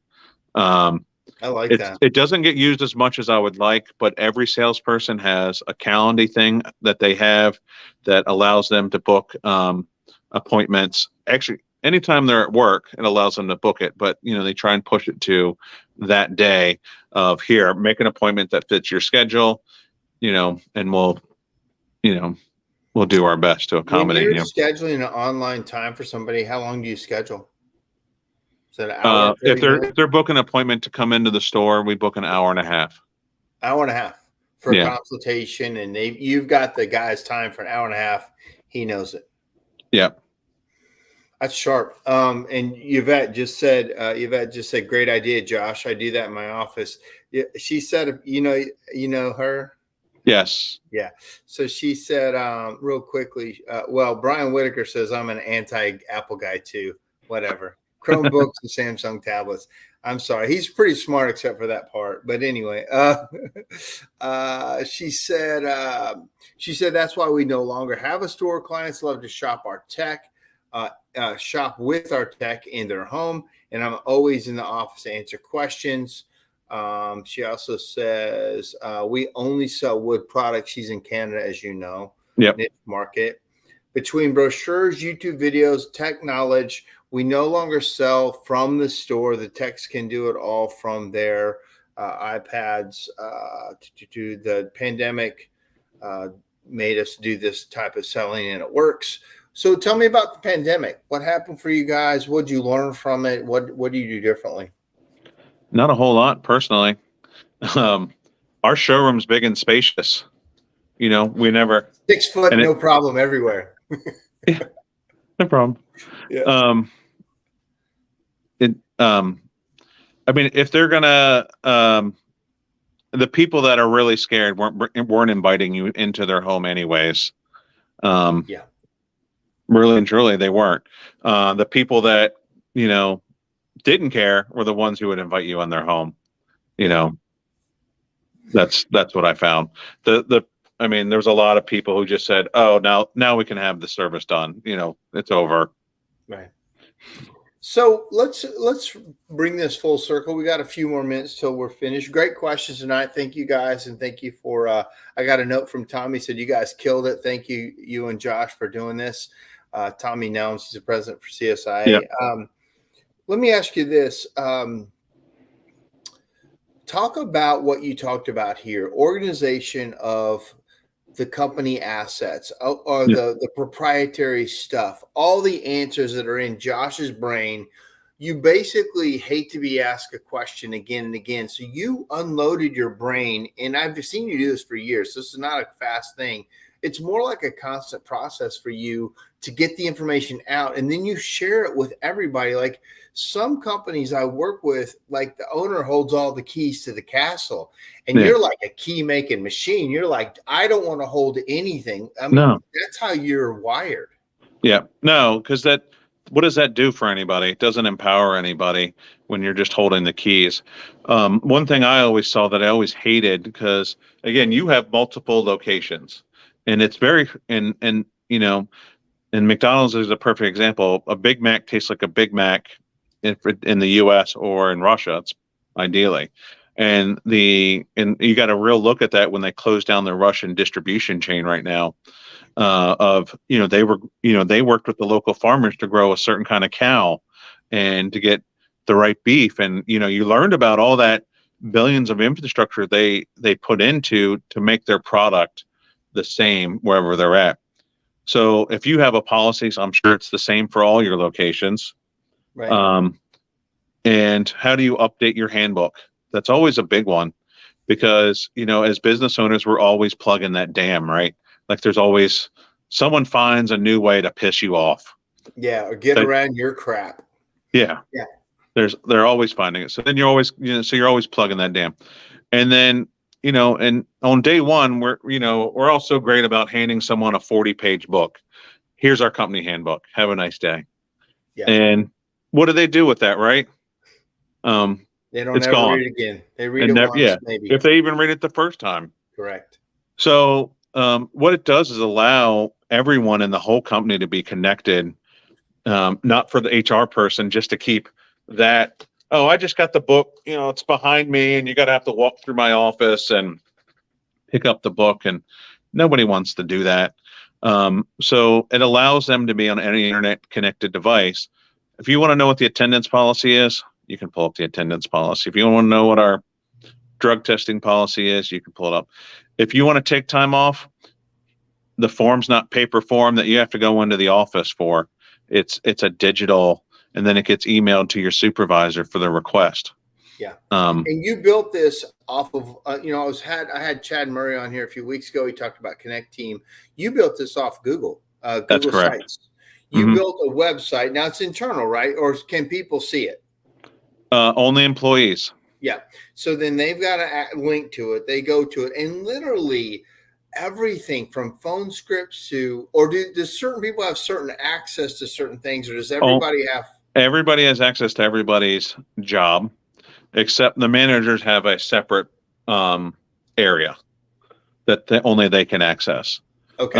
I like that. It doesn't get used as much as I would like, but every salesperson has a calendar thing that they have that allows them to book appointments. Actually, anytime they're at work, it allows them to book it, but they try and push it to that day of here, make an appointment that fits your schedule, and we'll do our best to When accommodate you're you. scheduling an online time for somebody, how long do you schedule? Is that an hour? If 30 minutes? they're booking an appointment to come into the store, we book an hour and a half. Hour and a half for a Yeah. consultation, and you've got the guy's time for an hour and a half. He knows it. Yeah. That's sharp. And Yvette just said, great idea, Josh. I do that in my office. Yeah, she said, you know her. Yes. Yeah. So she said, real quickly, well, Brian Whitaker says I'm an anti-Apple guy too. Whatever. Chromebooks and Samsung tablets. I'm sorry. He's pretty smart except for that part. But anyway, she said that's why we no longer have a store. Clients love to shop our tech, shop with our tech in their home. And I'm always in the office to answer questions. She also says we only sell wood products. She's in Canada, as you know. Yep. Niche market. Between brochures, YouTube videos, tech knowledge, we no longer sell from the store. The techs can do it all from their iPads. The pandemic made us do this type of selling, and it works. So tell me about the pandemic. What happened for you guys? What did you learn from it? What do you do differently? Not a whole lot, personally. Our showroom's big and spacious. We never 6 foot, no problem everywhere. Yeah, no problem. Yeah. I mean, if they're gonna, the people that are really scared weren't inviting you into their home anyways. Yeah. Really and truly, they weren't. The people that didn't care were the ones who would invite you in their home. That's what I found. I mean, there was a lot of people who just said, "Oh, now we can have the service done. It's over." Right. So let's bring this full circle. We got a few more minutes till we're finished. Great questions tonight. Thank you guys, and thank you for. I got a note from Tommy, said you guys killed it. Thank you and Josh for doing this. Tommy Nelms, he's the president for CSIA. Yeah. Let me ask you this. Talk about what you talked about here: organization of the company assets, or the proprietary stuff, all the answers that are in Josh's brain. You basically hate to be asked a question again and again. So you unloaded your brain, and I've seen you do this for years. So this is not a fast thing. It's more like a constant process for you to get the information out, and then you share it with everybody. Like some companies I work with, like the owner holds all the keys to the castle, and you're like a key making machine. You're like, I don't want to hold anything. I mean, that's how you're wired. Yeah, no, because what does that do for anybody? It doesn't empower anybody when you're just holding the keys. One thing I always saw that I always hated, because again, you have multiple locations, and it's very and McDonald's is a perfect example. A Big Mac tastes like a Big Mac in the U.S. or in Russia. It's ideally, and you got a real look at that when they closed down the Russian distribution chain right now. They worked with the local farmers to grow a certain kind of cow and to get the right beef, and you learned about all that billions of infrastructure they put into to make their product the same wherever they're at. So if you have a policy, so I'm sure it's the same for all your locations. Right. And how do you update your handbook? That's always a big one because, as business owners, we're always plugging that dam, right? Like there's always someone finds a new way to piss you off. Yeah. Or get around your crap. Yeah. Yeah. They're always finding it. So then you're always, so you're always plugging that dam. And then, and on day one, we're also great about handing someone a 40-page book. Here's our company handbook. Have a nice day. Yeah. And what do they do with that, right? They don't it's ever gone. read it again. They read it once, maybe. If they even read it the first time. Correct. So what it does is allow everyone in the whole company to be connected, not for the HR person, just to keep that, oh, I just got the book, it's behind me and you got to have to walk through my office and pick up the book. And nobody wants to do that. So it allows them to be on any internet connected device. If you want to know what the attendance policy is, you can pull up the attendance policy. If you want to know what our drug testing policy is, you can pull it up. If you want to take time off, the form's not paper form that you have to go into the office for. It's a digital, and then it gets emailed to your supervisor for the request. Yeah. And you built this off of, I had Chad Murray on here a few weeks ago. He talked about Connect Team. You built this off Google. That's correct. Sites. You built a website. Now it's internal, right? Or can people see it? Only employees. Yeah. So then they've got a link to it. They go to it, and literally everything from phone scripts to, or does certain people have certain access to certain things, or does everybody have? Everybody has access to everybody's job, except the managers have a separate area that only they can access. Okay.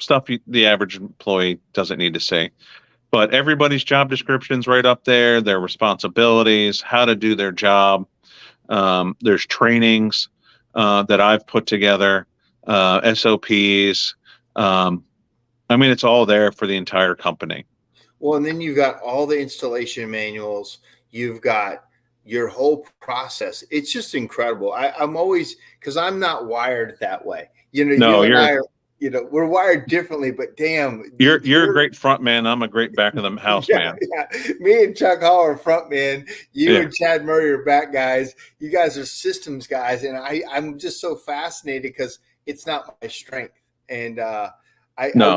Stuff the average employee doesn't need to see. But everybody's job description's right up there, their responsibilities, how to do their job. There's trainings that I've put together, SOPs. It's all there for the entire company. Well, and then you've got all the installation manuals. You've got your whole process. It's just incredible. I'm always, because I'm not wired that way. We're wired differently, but damn, you're a great front man. I'm a great back of the house man. Yeah. Me and Chuck Hall are front man. You and Chad Murray are back guys. You guys are systems guys, and I'm just so fascinated because it's not my strength. And I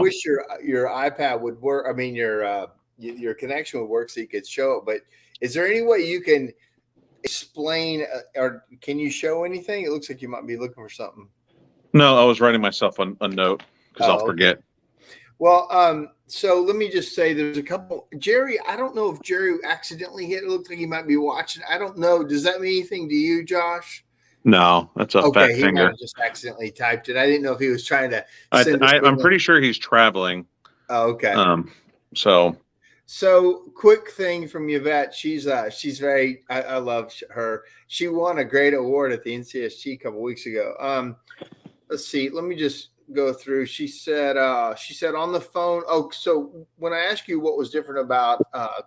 wish your iPad would work. I mean, your connection would work so you could show it. But is there any way you can explain, or can you show anything? It looks like you might be looking for something. No, I was writing myself a note because I'll forget. Well, so let me just say there's a couple. Jerry, I don't know if Jerry accidentally hit. It looks like he might be watching. I don't know. Does that mean anything to you, Josh? No, that's a fat finger. He might have just accidentally typed it. I didn't know if he was trying to send I'm pretty sure he's traveling. Oh, okay. So quick thing from Yvette. She's very, I love her. She won a great award at the NCSG a couple weeks ago. Let's see. Let me just go through. She said on the phone. Oh, so when I asked you what was different about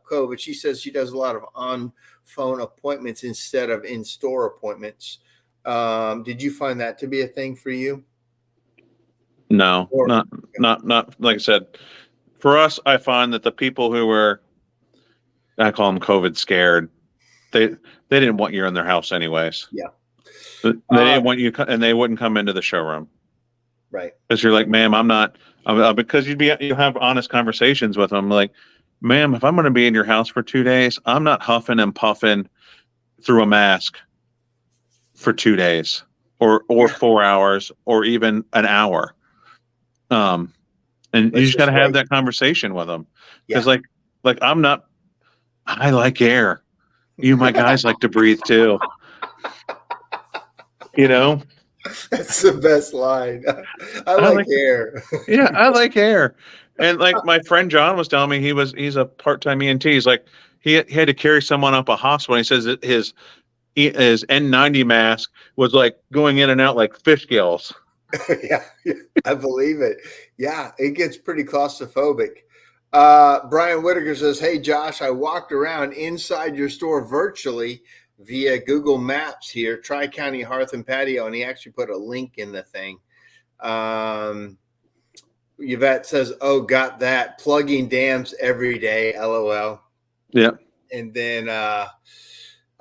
COVID, she says she does a lot of on-phone appointments instead of in-store appointments. Did you find that to be a thing for you? No, not like I said. For us, I find that the people who were, I call them COVID scared, they didn't want you in their house anyways. Yeah. They didn't want you, and they wouldn't come into the showroom. Right. Because you're like, ma'am, I'm not, because you have honest conversations with them. Like, ma'am, if I'm going to be in your house for 2 days, I'm not huffing and puffing through a mask for 2 days or 4 hours or even an hour. And you just got to have that conversation with them. Because like I'm not, I like air. You, my guys like to breathe too. That's the best line. I like air. Yeah, I like air. And like my friend John was telling me, he's a part-time ENT. He's like, he had to carry someone up a hospital. He says that his N90 mask was like going in and out like fish gills. Yeah, I believe it. Yeah, it gets pretty claustrophobic. Brian Whitaker says, "Hey Josh, I walked around inside your store virtually via Google Maps here, Tri-County Hearth and Patio," and he actually put a link in the thing. Yvette says, "Oh, got that. Plugging dams every day. LOL." Yeah. And then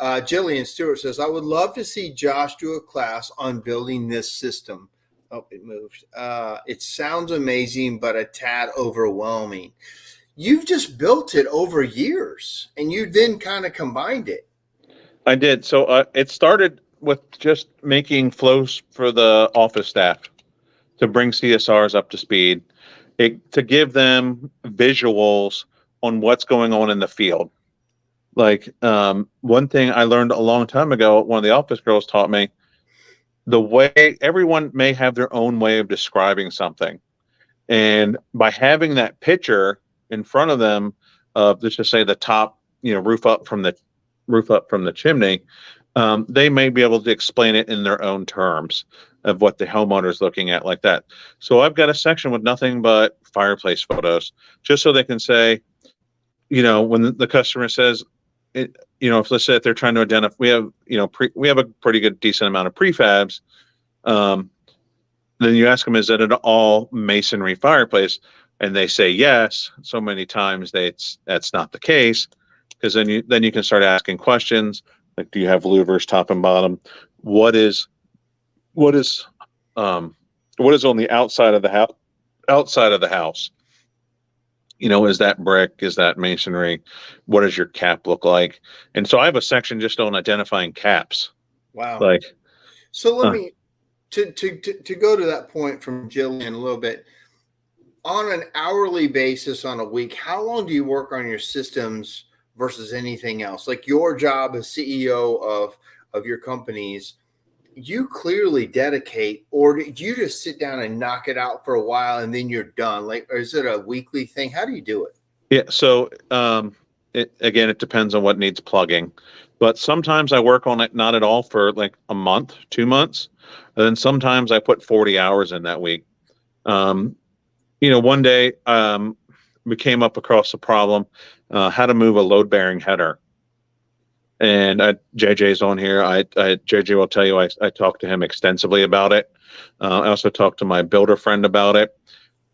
Jillian Stewart says, "I would love to see Josh do a class on building this system." Oh, it moved. It sounds amazing, but a tad overwhelming. You've just built it over years, and you then kind of combined it. I did. So it started with just making flows for the office staff to bring CSRs up to speed, to give them visuals on what's going on in the field. Like one thing I learned a long time ago, one of the office girls taught me, the way everyone may have their own way of describing something. And by having that picture in front of them of, let's just say, the top, roof up from the chimney, they may be able to explain it in their own terms of what the homeowner is looking at, like that. So I've got a section with nothing but fireplace photos, just so they can say, when the customer says, if let's say if they're trying to identify, we have a pretty good decent amount of prefabs. Then you ask them, is it an all masonry fireplace? And they say yes. So many times that's not the case, because then you can start asking questions like, do you have louvers top and bottom? What is on the outside of the house? Outside of the house, is that brick? Is that masonry? What does your cap look like? And so I have a section just on identifying caps. Wow. Like, so let me to go to that point from Jillian a little bit. On an hourly basis, on a week, how long do you work on your systems versus anything else? Like your job as CEO of your companies, you clearly dedicate, or do you just sit down and knock it out for a while and then you're done? Like, or is it a weekly thing? How do you do it? Yeah. So it depends on what needs plugging, but sometimes I work on it not at all for like a month, 2 months, and then sometimes I put 40 hours in that week. One day we came up across a problem, how to move a load-bearing header. And JJ's on here. JJ will tell you I talked to him extensively about it. I also talked to my builder friend about it.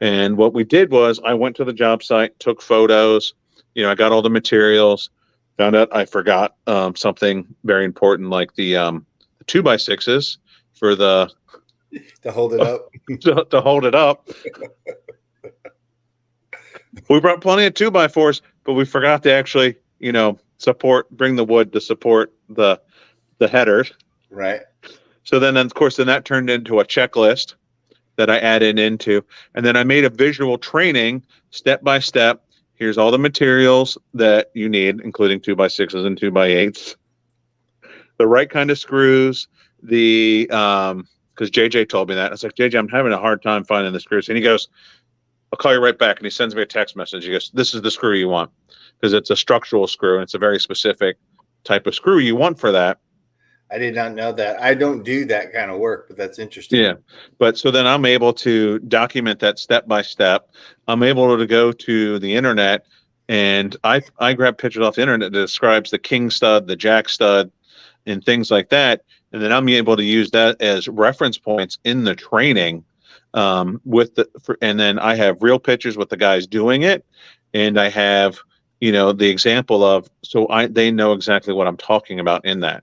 And what we did was I went to the job site, took photos. I got all the materials. Found out I forgot something very important, like the 2x6s for the to hold it up. to hold it up. We brought plenty of 2x4s, but we forgot to actually, bring the wood to support the headers. Right. So then, of course, that turned into a checklist that I added into, and then I made a visual training step by step. Here's all the materials that you need, including 2x6s and 2x8s, the right kind of screws, because JJ told me that. I was like, JJ, I'm having a hard time finding the screws. And he goes, I'll call you right back. And he sends me a text message. He goes, this is the screw you want, because it's a structural screw and it's a very specific type of screw you want for that. I did not know that. I don't do that kind of work, but that's interesting. Yeah. But so then I'm able to document that step by step. I'm able to go to the internet, and I grab pictures off the internet that describes the king stud, the jack stud, and things like that. And then I'm able to use that as reference points in the training. And then I have real pictures with the guys doing it, and I have the example of, they know exactly what I'm talking about in that.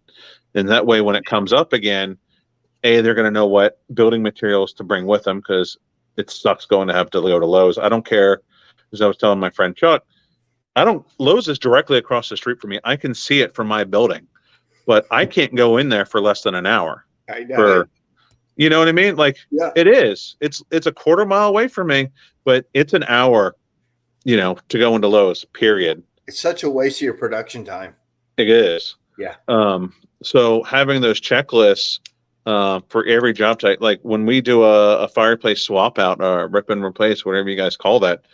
And that way, when it comes up again, they're going to know what building materials to bring with them, because it sucks going to have to go to Lowe's. I don't care, as I was telling my friend Chuck, Lowe's is directly across the street from me. I can see it from my building, but I can't go in there for less than an hour. I know. You know what I mean? Like, yeah. It is. It's a quarter mile away from me, but it's an hour, to go into Lowe's, period. It's such a waste of your production time. It is. Yeah. So having those checklists for every job site, like when we do a fireplace swap out or rip and replace, whatever you guys call that,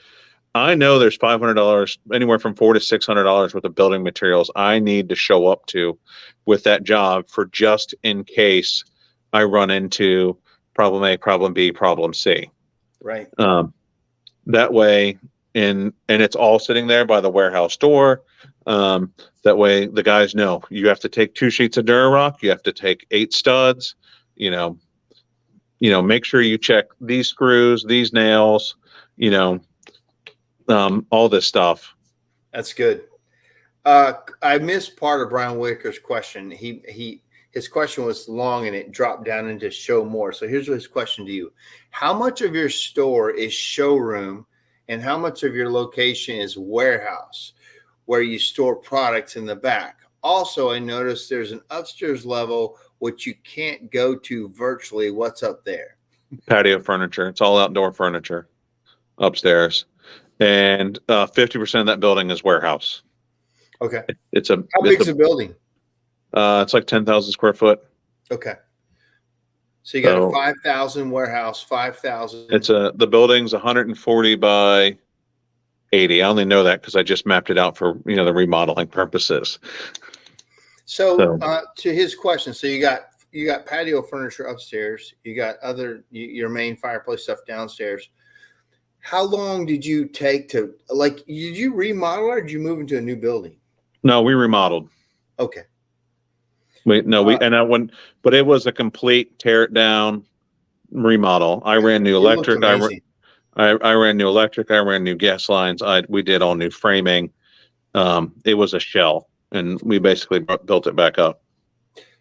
I know there's $500, anywhere from $400 to $600 worth of building materials I need to show up to with that job, for just in case I run into problem A, problem B, problem C. Right. That way, and it's all sitting there by the warehouse door. That way the guys know you have to take 2 sheets of Durarock, you have to take 8 studs, make sure you check these screws, these nails, you know, all this stuff. That's good. I missed part of Brian Wicker's question. His question was long and it dropped down into show more. So here's his question to you. How much of your store is showroom and how much of your location is warehouse where you store products in the back? Also, I noticed there's an upstairs level which you can't go to virtually. What's up there? Patio furniture. It's all outdoor furniture upstairs. And 50% of that building is warehouse. Okay. How big's the building? It's like 10,000 square foot. Okay. So you got a 5,000 warehouse, 5,000. The building's 140 by 80. I only know that because I just mapped it out for, the remodeling purposes. So to his question, so you got patio furniture upstairs, you got your main fireplace stuff downstairs. How long did you take to did you remodel or did you move into a new building? No, we remodeled. Okay. But it was a complete tear it down remodel. I ran new electric. I ran new electric. I ran new gas lines. We did all new framing. It was a shell, and we basically built it back up.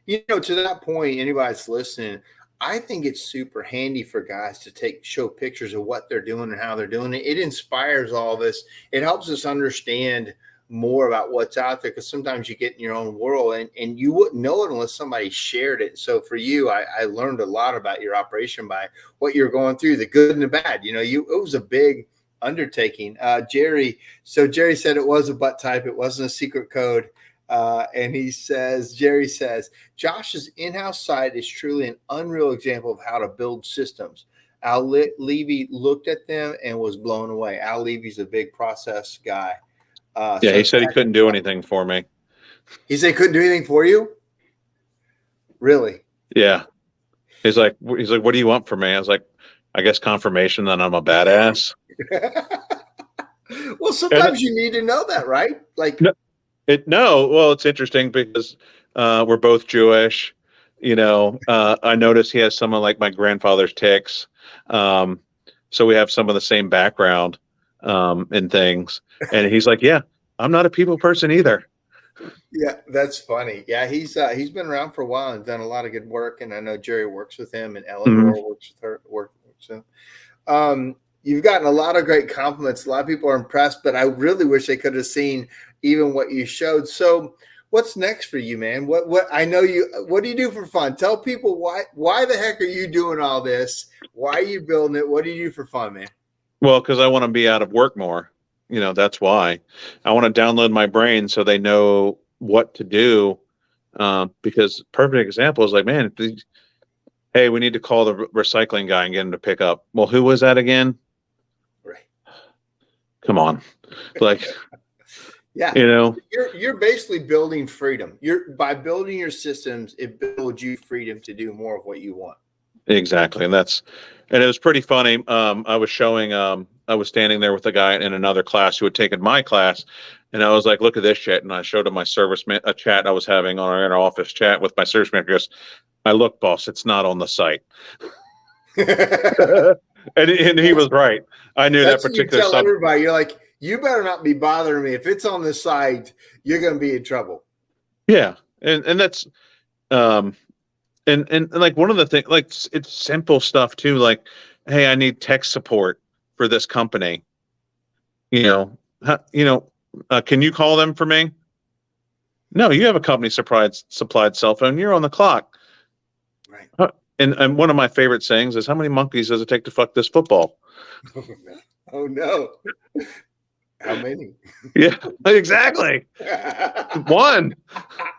To that point, anybody's listening, I think it's super handy for guys to show pictures of what they're doing and how they're doing it. It inspires all of us. It helps us understand more about what's out there, because sometimes you get in your own world and you wouldn't know it unless somebody shared it. So for you, I learned a lot about your operation by what you're going through, the good and the bad. It was a big undertaking. Jerry said it was a butt type. It wasn't a secret code. And Jerry says, Josh's in-house site is truly an unreal example of how to build systems. Al Levy looked at them and was blown away. Al Levy's a big process guy. He said he couldn't do anything for me. He said he couldn't do anything for you? Really? Yeah. He's like, what do you want from me? I was like, I guess confirmation that I'm a badass. Well, sometimes you need to know that, right? It's interesting because we're both Jewish. I noticed he has some of my grandfather's tics. So we have some of the same background and things. And he's like, yeah, I'm not a people person either. Yeah, that's funny. Yeah, he's been around for a while and done a lot of good work. And I know Jerry works with him and Eleanor works with him. You've gotten a lot of great compliments. A lot of people are impressed, but I really wish they could have seen even what you showed. So what's next for you, man? What do you do for fun? Tell people why the heck are you doing all this? Why are you building it? What do you do for fun, man? Well, because I want to be out of work more. That's why I want to download my brain so they know what to do. Because perfect example is man, hey, we need to call the recycling guy and get him to pick up. Well, who was that again? Right. Come on. Yeah. You're basically building freedom. By building your systems, it builds you freedom to do more of what you want. Exactly. And it was pretty funny. I was standing there with a guy in another class who had taken my class, and I was like, look at this shit. And I showed him my a chat I was having on our inner office chat with my service manager. He goes, look, boss, it's not on the site. and he was right. I knew that particular you tell everybody, you're like, you better not be bothering me. If it's on the site, you're going to be in trouble. Yeah. And that's, and one of the things, it's simple stuff too. Hey, I need tech support for this company. Can you call them for me? No, you have a company supplied cell phone. You're on the clock. Right. And one of my favorite sayings is, how many monkeys does it take to fuck this football? Oh no. How many? Yeah, exactly. One.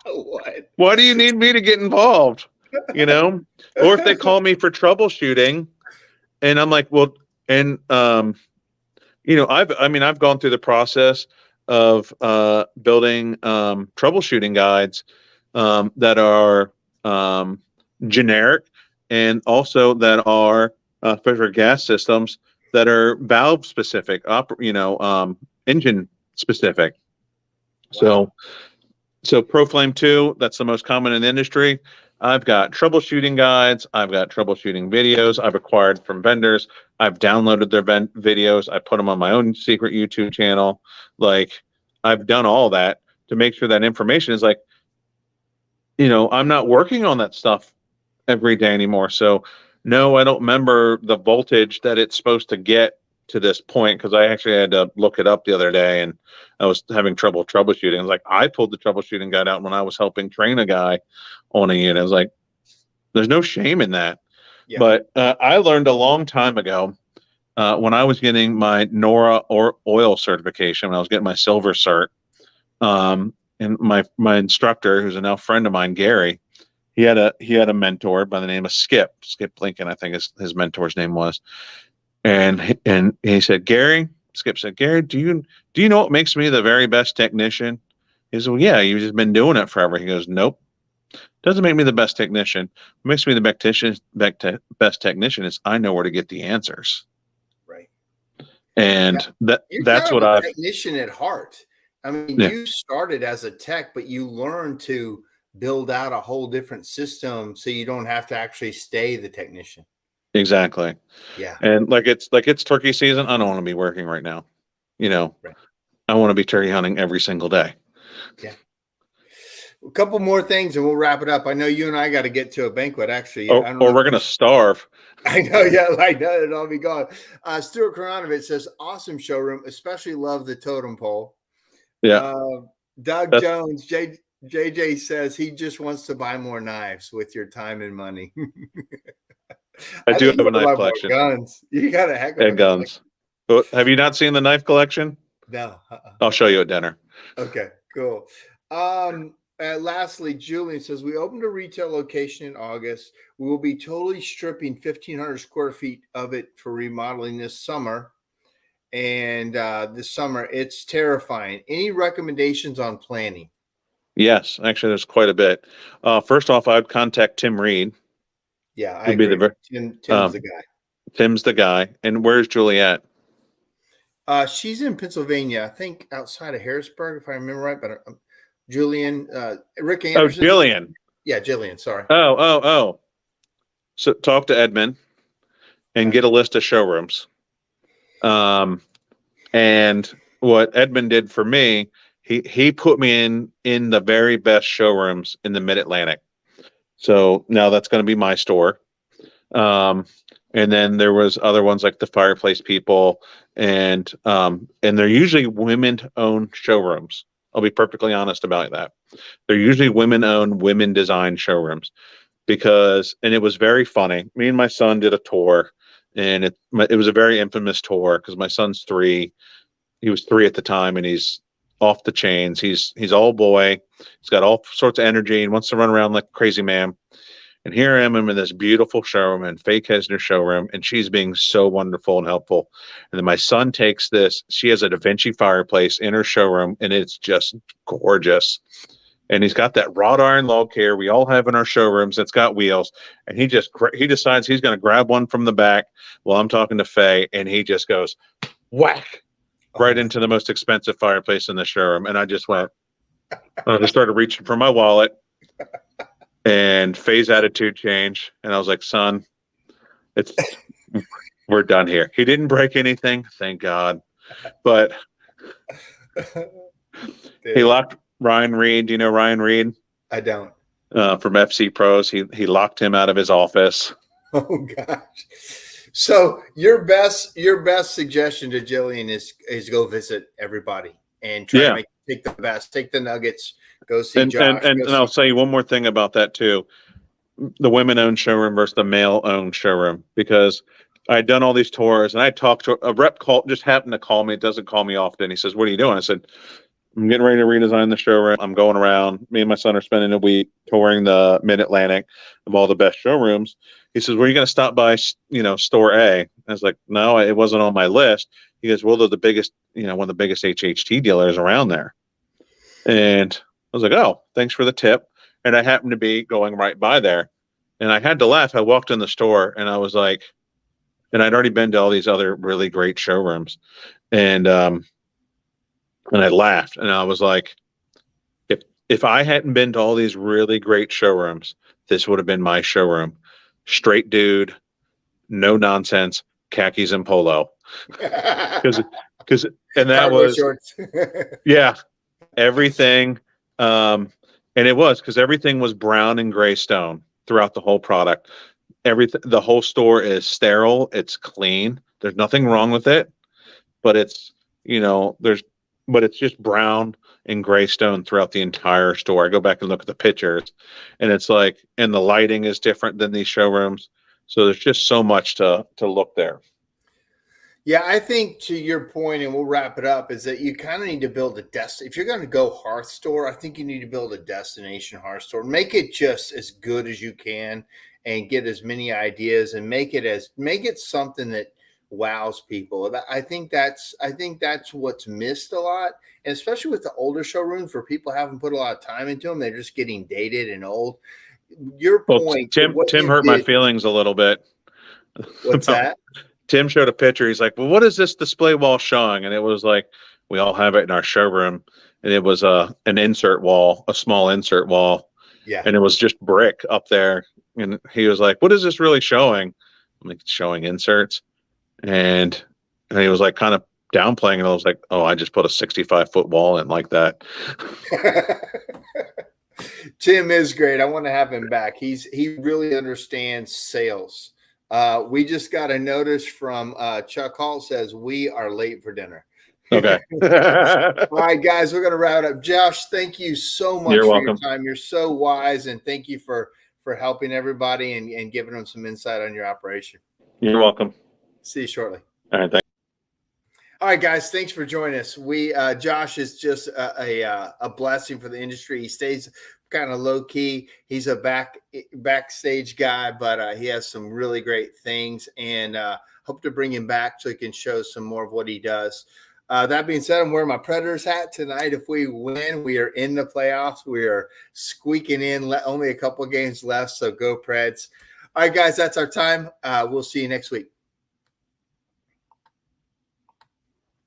What? Why do you need me to get involved? Or if they call me for troubleshooting and I'm like, well, and, I've gone through the process of building troubleshooting guides that are generic and also that are for gas systems that are valve specific, engine specific. Wow. So ProFlame 2, that's the most common in the industry. I've got troubleshooting guides. I've got troubleshooting videos I've acquired from vendors. I've downloaded their videos. I put them on my own secret YouTube channel. Like, I've done all that to make sure that information is like, I'm not working on that stuff every day anymore. So no, I don't remember the voltage that it's supposed to get to this point, because I actually had to look it up the other day and I was having trouble troubleshooting. I was like, I pulled the troubleshooting guide out when I was helping train a guy on a unit. I was like, there's no shame in that. Yeah. But I learned a long time ago when I was getting my NORA or oil certification, when I was getting my silver cert, and my instructor, who's a now friend of mine, Gary, he had a mentor by the name of Skip Lincoln, I think his mentor's name was. And he said, Skip said, Gary, do you know what makes me the very best technician? He said, well, yeah, you've just been doing it forever. He goes, nope, doesn't make me the best technician. What makes me the best technician is I know where to get the answers. Right. And You're that's kind what of a I've technician at heart. I mean, Yeah. You started as a tech, but you learned to build out a whole different system so you don't have to actually stay the technician. Exactly. Yeah. And like it's turkey season. I don't want to be working right now. Right. I want to be turkey hunting every single day. Yeah. A couple more things and we'll wrap it up. I know you and I got to get to a banquet, actually. Or we're going to starve. I know. Yeah. I know. It'll be gone. Stuart Koronovich says, awesome showroom, especially love the totem pole. Yeah. Doug Jones, JJ says he just wants to buy more knives with your time and money. I do have a knife collection. Guns. You got a heck of and guns. But have you not seen the knife collection? No. I'll show you at dinner. Okay, cool. Lastly, Julian says, we opened a retail location in August. We will be totally stripping 1,500 square feet of it for remodeling this summer. And this summer, it's terrifying. Any recommendations on planning? Yes, actually, there's quite a bit. First off, I'd contact Tim Reed. Yeah, I agree. Tim's the guy. Tim's the guy. And where's Juliet? She's in Pennsylvania, I think outside of Harrisburg, if I remember right. But Julian, Rick Anderson. Oh, Jillian. Yeah, Jillian. Sorry. Oh. So talk to Edmund and get a list of showrooms. And what Edmund did for me, he put me in the very best showrooms in the Mid-Atlantic. So now that's going to be my store. And then there was other ones like the Fireplace People, and they're usually women-owned showrooms. I'll be perfectly honest about that. They're usually women-owned, women-designed showrooms and it was very funny. Me and my son did a tour, and it was a very infamous tour because my son's 3. He was 3 at the time, and he's off the chains. He's all boy. He's got all sorts of energy and wants to run around like a crazy man. And here I am in this beautiful showroom in Faye Kesner's showroom, and she's being so wonderful and helpful. And then my son takes this. She has a Da Vinci fireplace in her showroom, and it's just gorgeous. And he's got that wrought iron log here we all have in our showrooms. It's got wheels, and he decides he's going to grab one from the back while I'm talking to Faye, and he just goes whack right into the most expensive fireplace in the showroom. And I just went. I just started reaching for my wallet. And Faye's attitude changed, and I was like, son, we're done here. He didn't break anything, thank God. But he locked Ryan Reed. Do you know Ryan Reed? I don't. From FC Pros. He locked him out of his office. Oh gosh. So your best suggestion to Jillian is go visit everybody and try to take the best, take the nuggets. Go see Josh. And I'll say one more thing about that too. The women-owned showroom versus the male-owned showroom, because I had done all these tours and I talked to a rep just happened to call me. It doesn't call me often. He says, what are you doing? I said, I'm getting ready to redesign the showroom. I'm going around. Me and my son are spending a week touring the Mid-Atlantic of all the best showrooms. He says, were you going to stop by, store A? I was like, no, it wasn't on my list. He goes, well, they're the biggest, one of the biggest HHT dealers around there. And I was like, oh, thanks for the tip. And I happened to be going right by there. And I had to laugh. I walked in the store and I was like, and I'd already been to all these other really great showrooms. And I laughed and I was like, if I hadn't been to all these really great showrooms, this would have been my showroom. Straight dude, no nonsense, khakis and polo. Because and that Cargo was shorts. yeah, everything. And it was because everything was brown and gray stone throughout the whole product. Everything, the whole store is sterile. It's clean. There's nothing wrong with it, but it's, but it's just brown and gray stone throughout the entire store. I go back and look at the pictures, and it's like, and the lighting is different than these showrooms. So there's just so much to look there. Yeah, I think to your point, and we'll wrap it up, is that you kind of need to build a if you're going to go hearth store, I think you need to build a destination hearth store. Make it just as good as you can and get as many ideas and make it something that wows people. I think that's what's missed a lot, and especially with the older showrooms where people haven't put a lot of time into them. They're just getting dated and old. Your point, Tim hurt my feelings a little bit. What's that? Tim showed a picture. He's like, well, what is this display wall showing? And it was like, we all have it in our showroom. And it was an insert wall, a small insert wall. Yeah. And it was just brick up there. And he was like, what is this really showing? I'm like, it's showing inserts. And he was like kind of downplaying. And I was like, oh, I just put a 65-foot wall in like that. Tim is great. I want to have him back. He really understands sales. We just got a notice from Chuck Hall, says we are late for dinner. Okay. All right, guys, we're going to wrap it up. Josh, thank you so much for your time. You're so wise, and thank you for helping everybody and giving them some insight on your operation. You're welcome. See you shortly. All right, thanks. All right, guys, thanks for joining us. Josh is just a blessing for the industry. He stays kind of low key. He's a backstage guy, but he has some really great things, and hope to bring him back so he can show some more of what he does. That being said, I'm wearing my Predators hat tonight. If we win, we are in the playoffs. We are squeaking in. Only a couple games left, so go Preds. All right, guys, that's our time. We'll see you next week.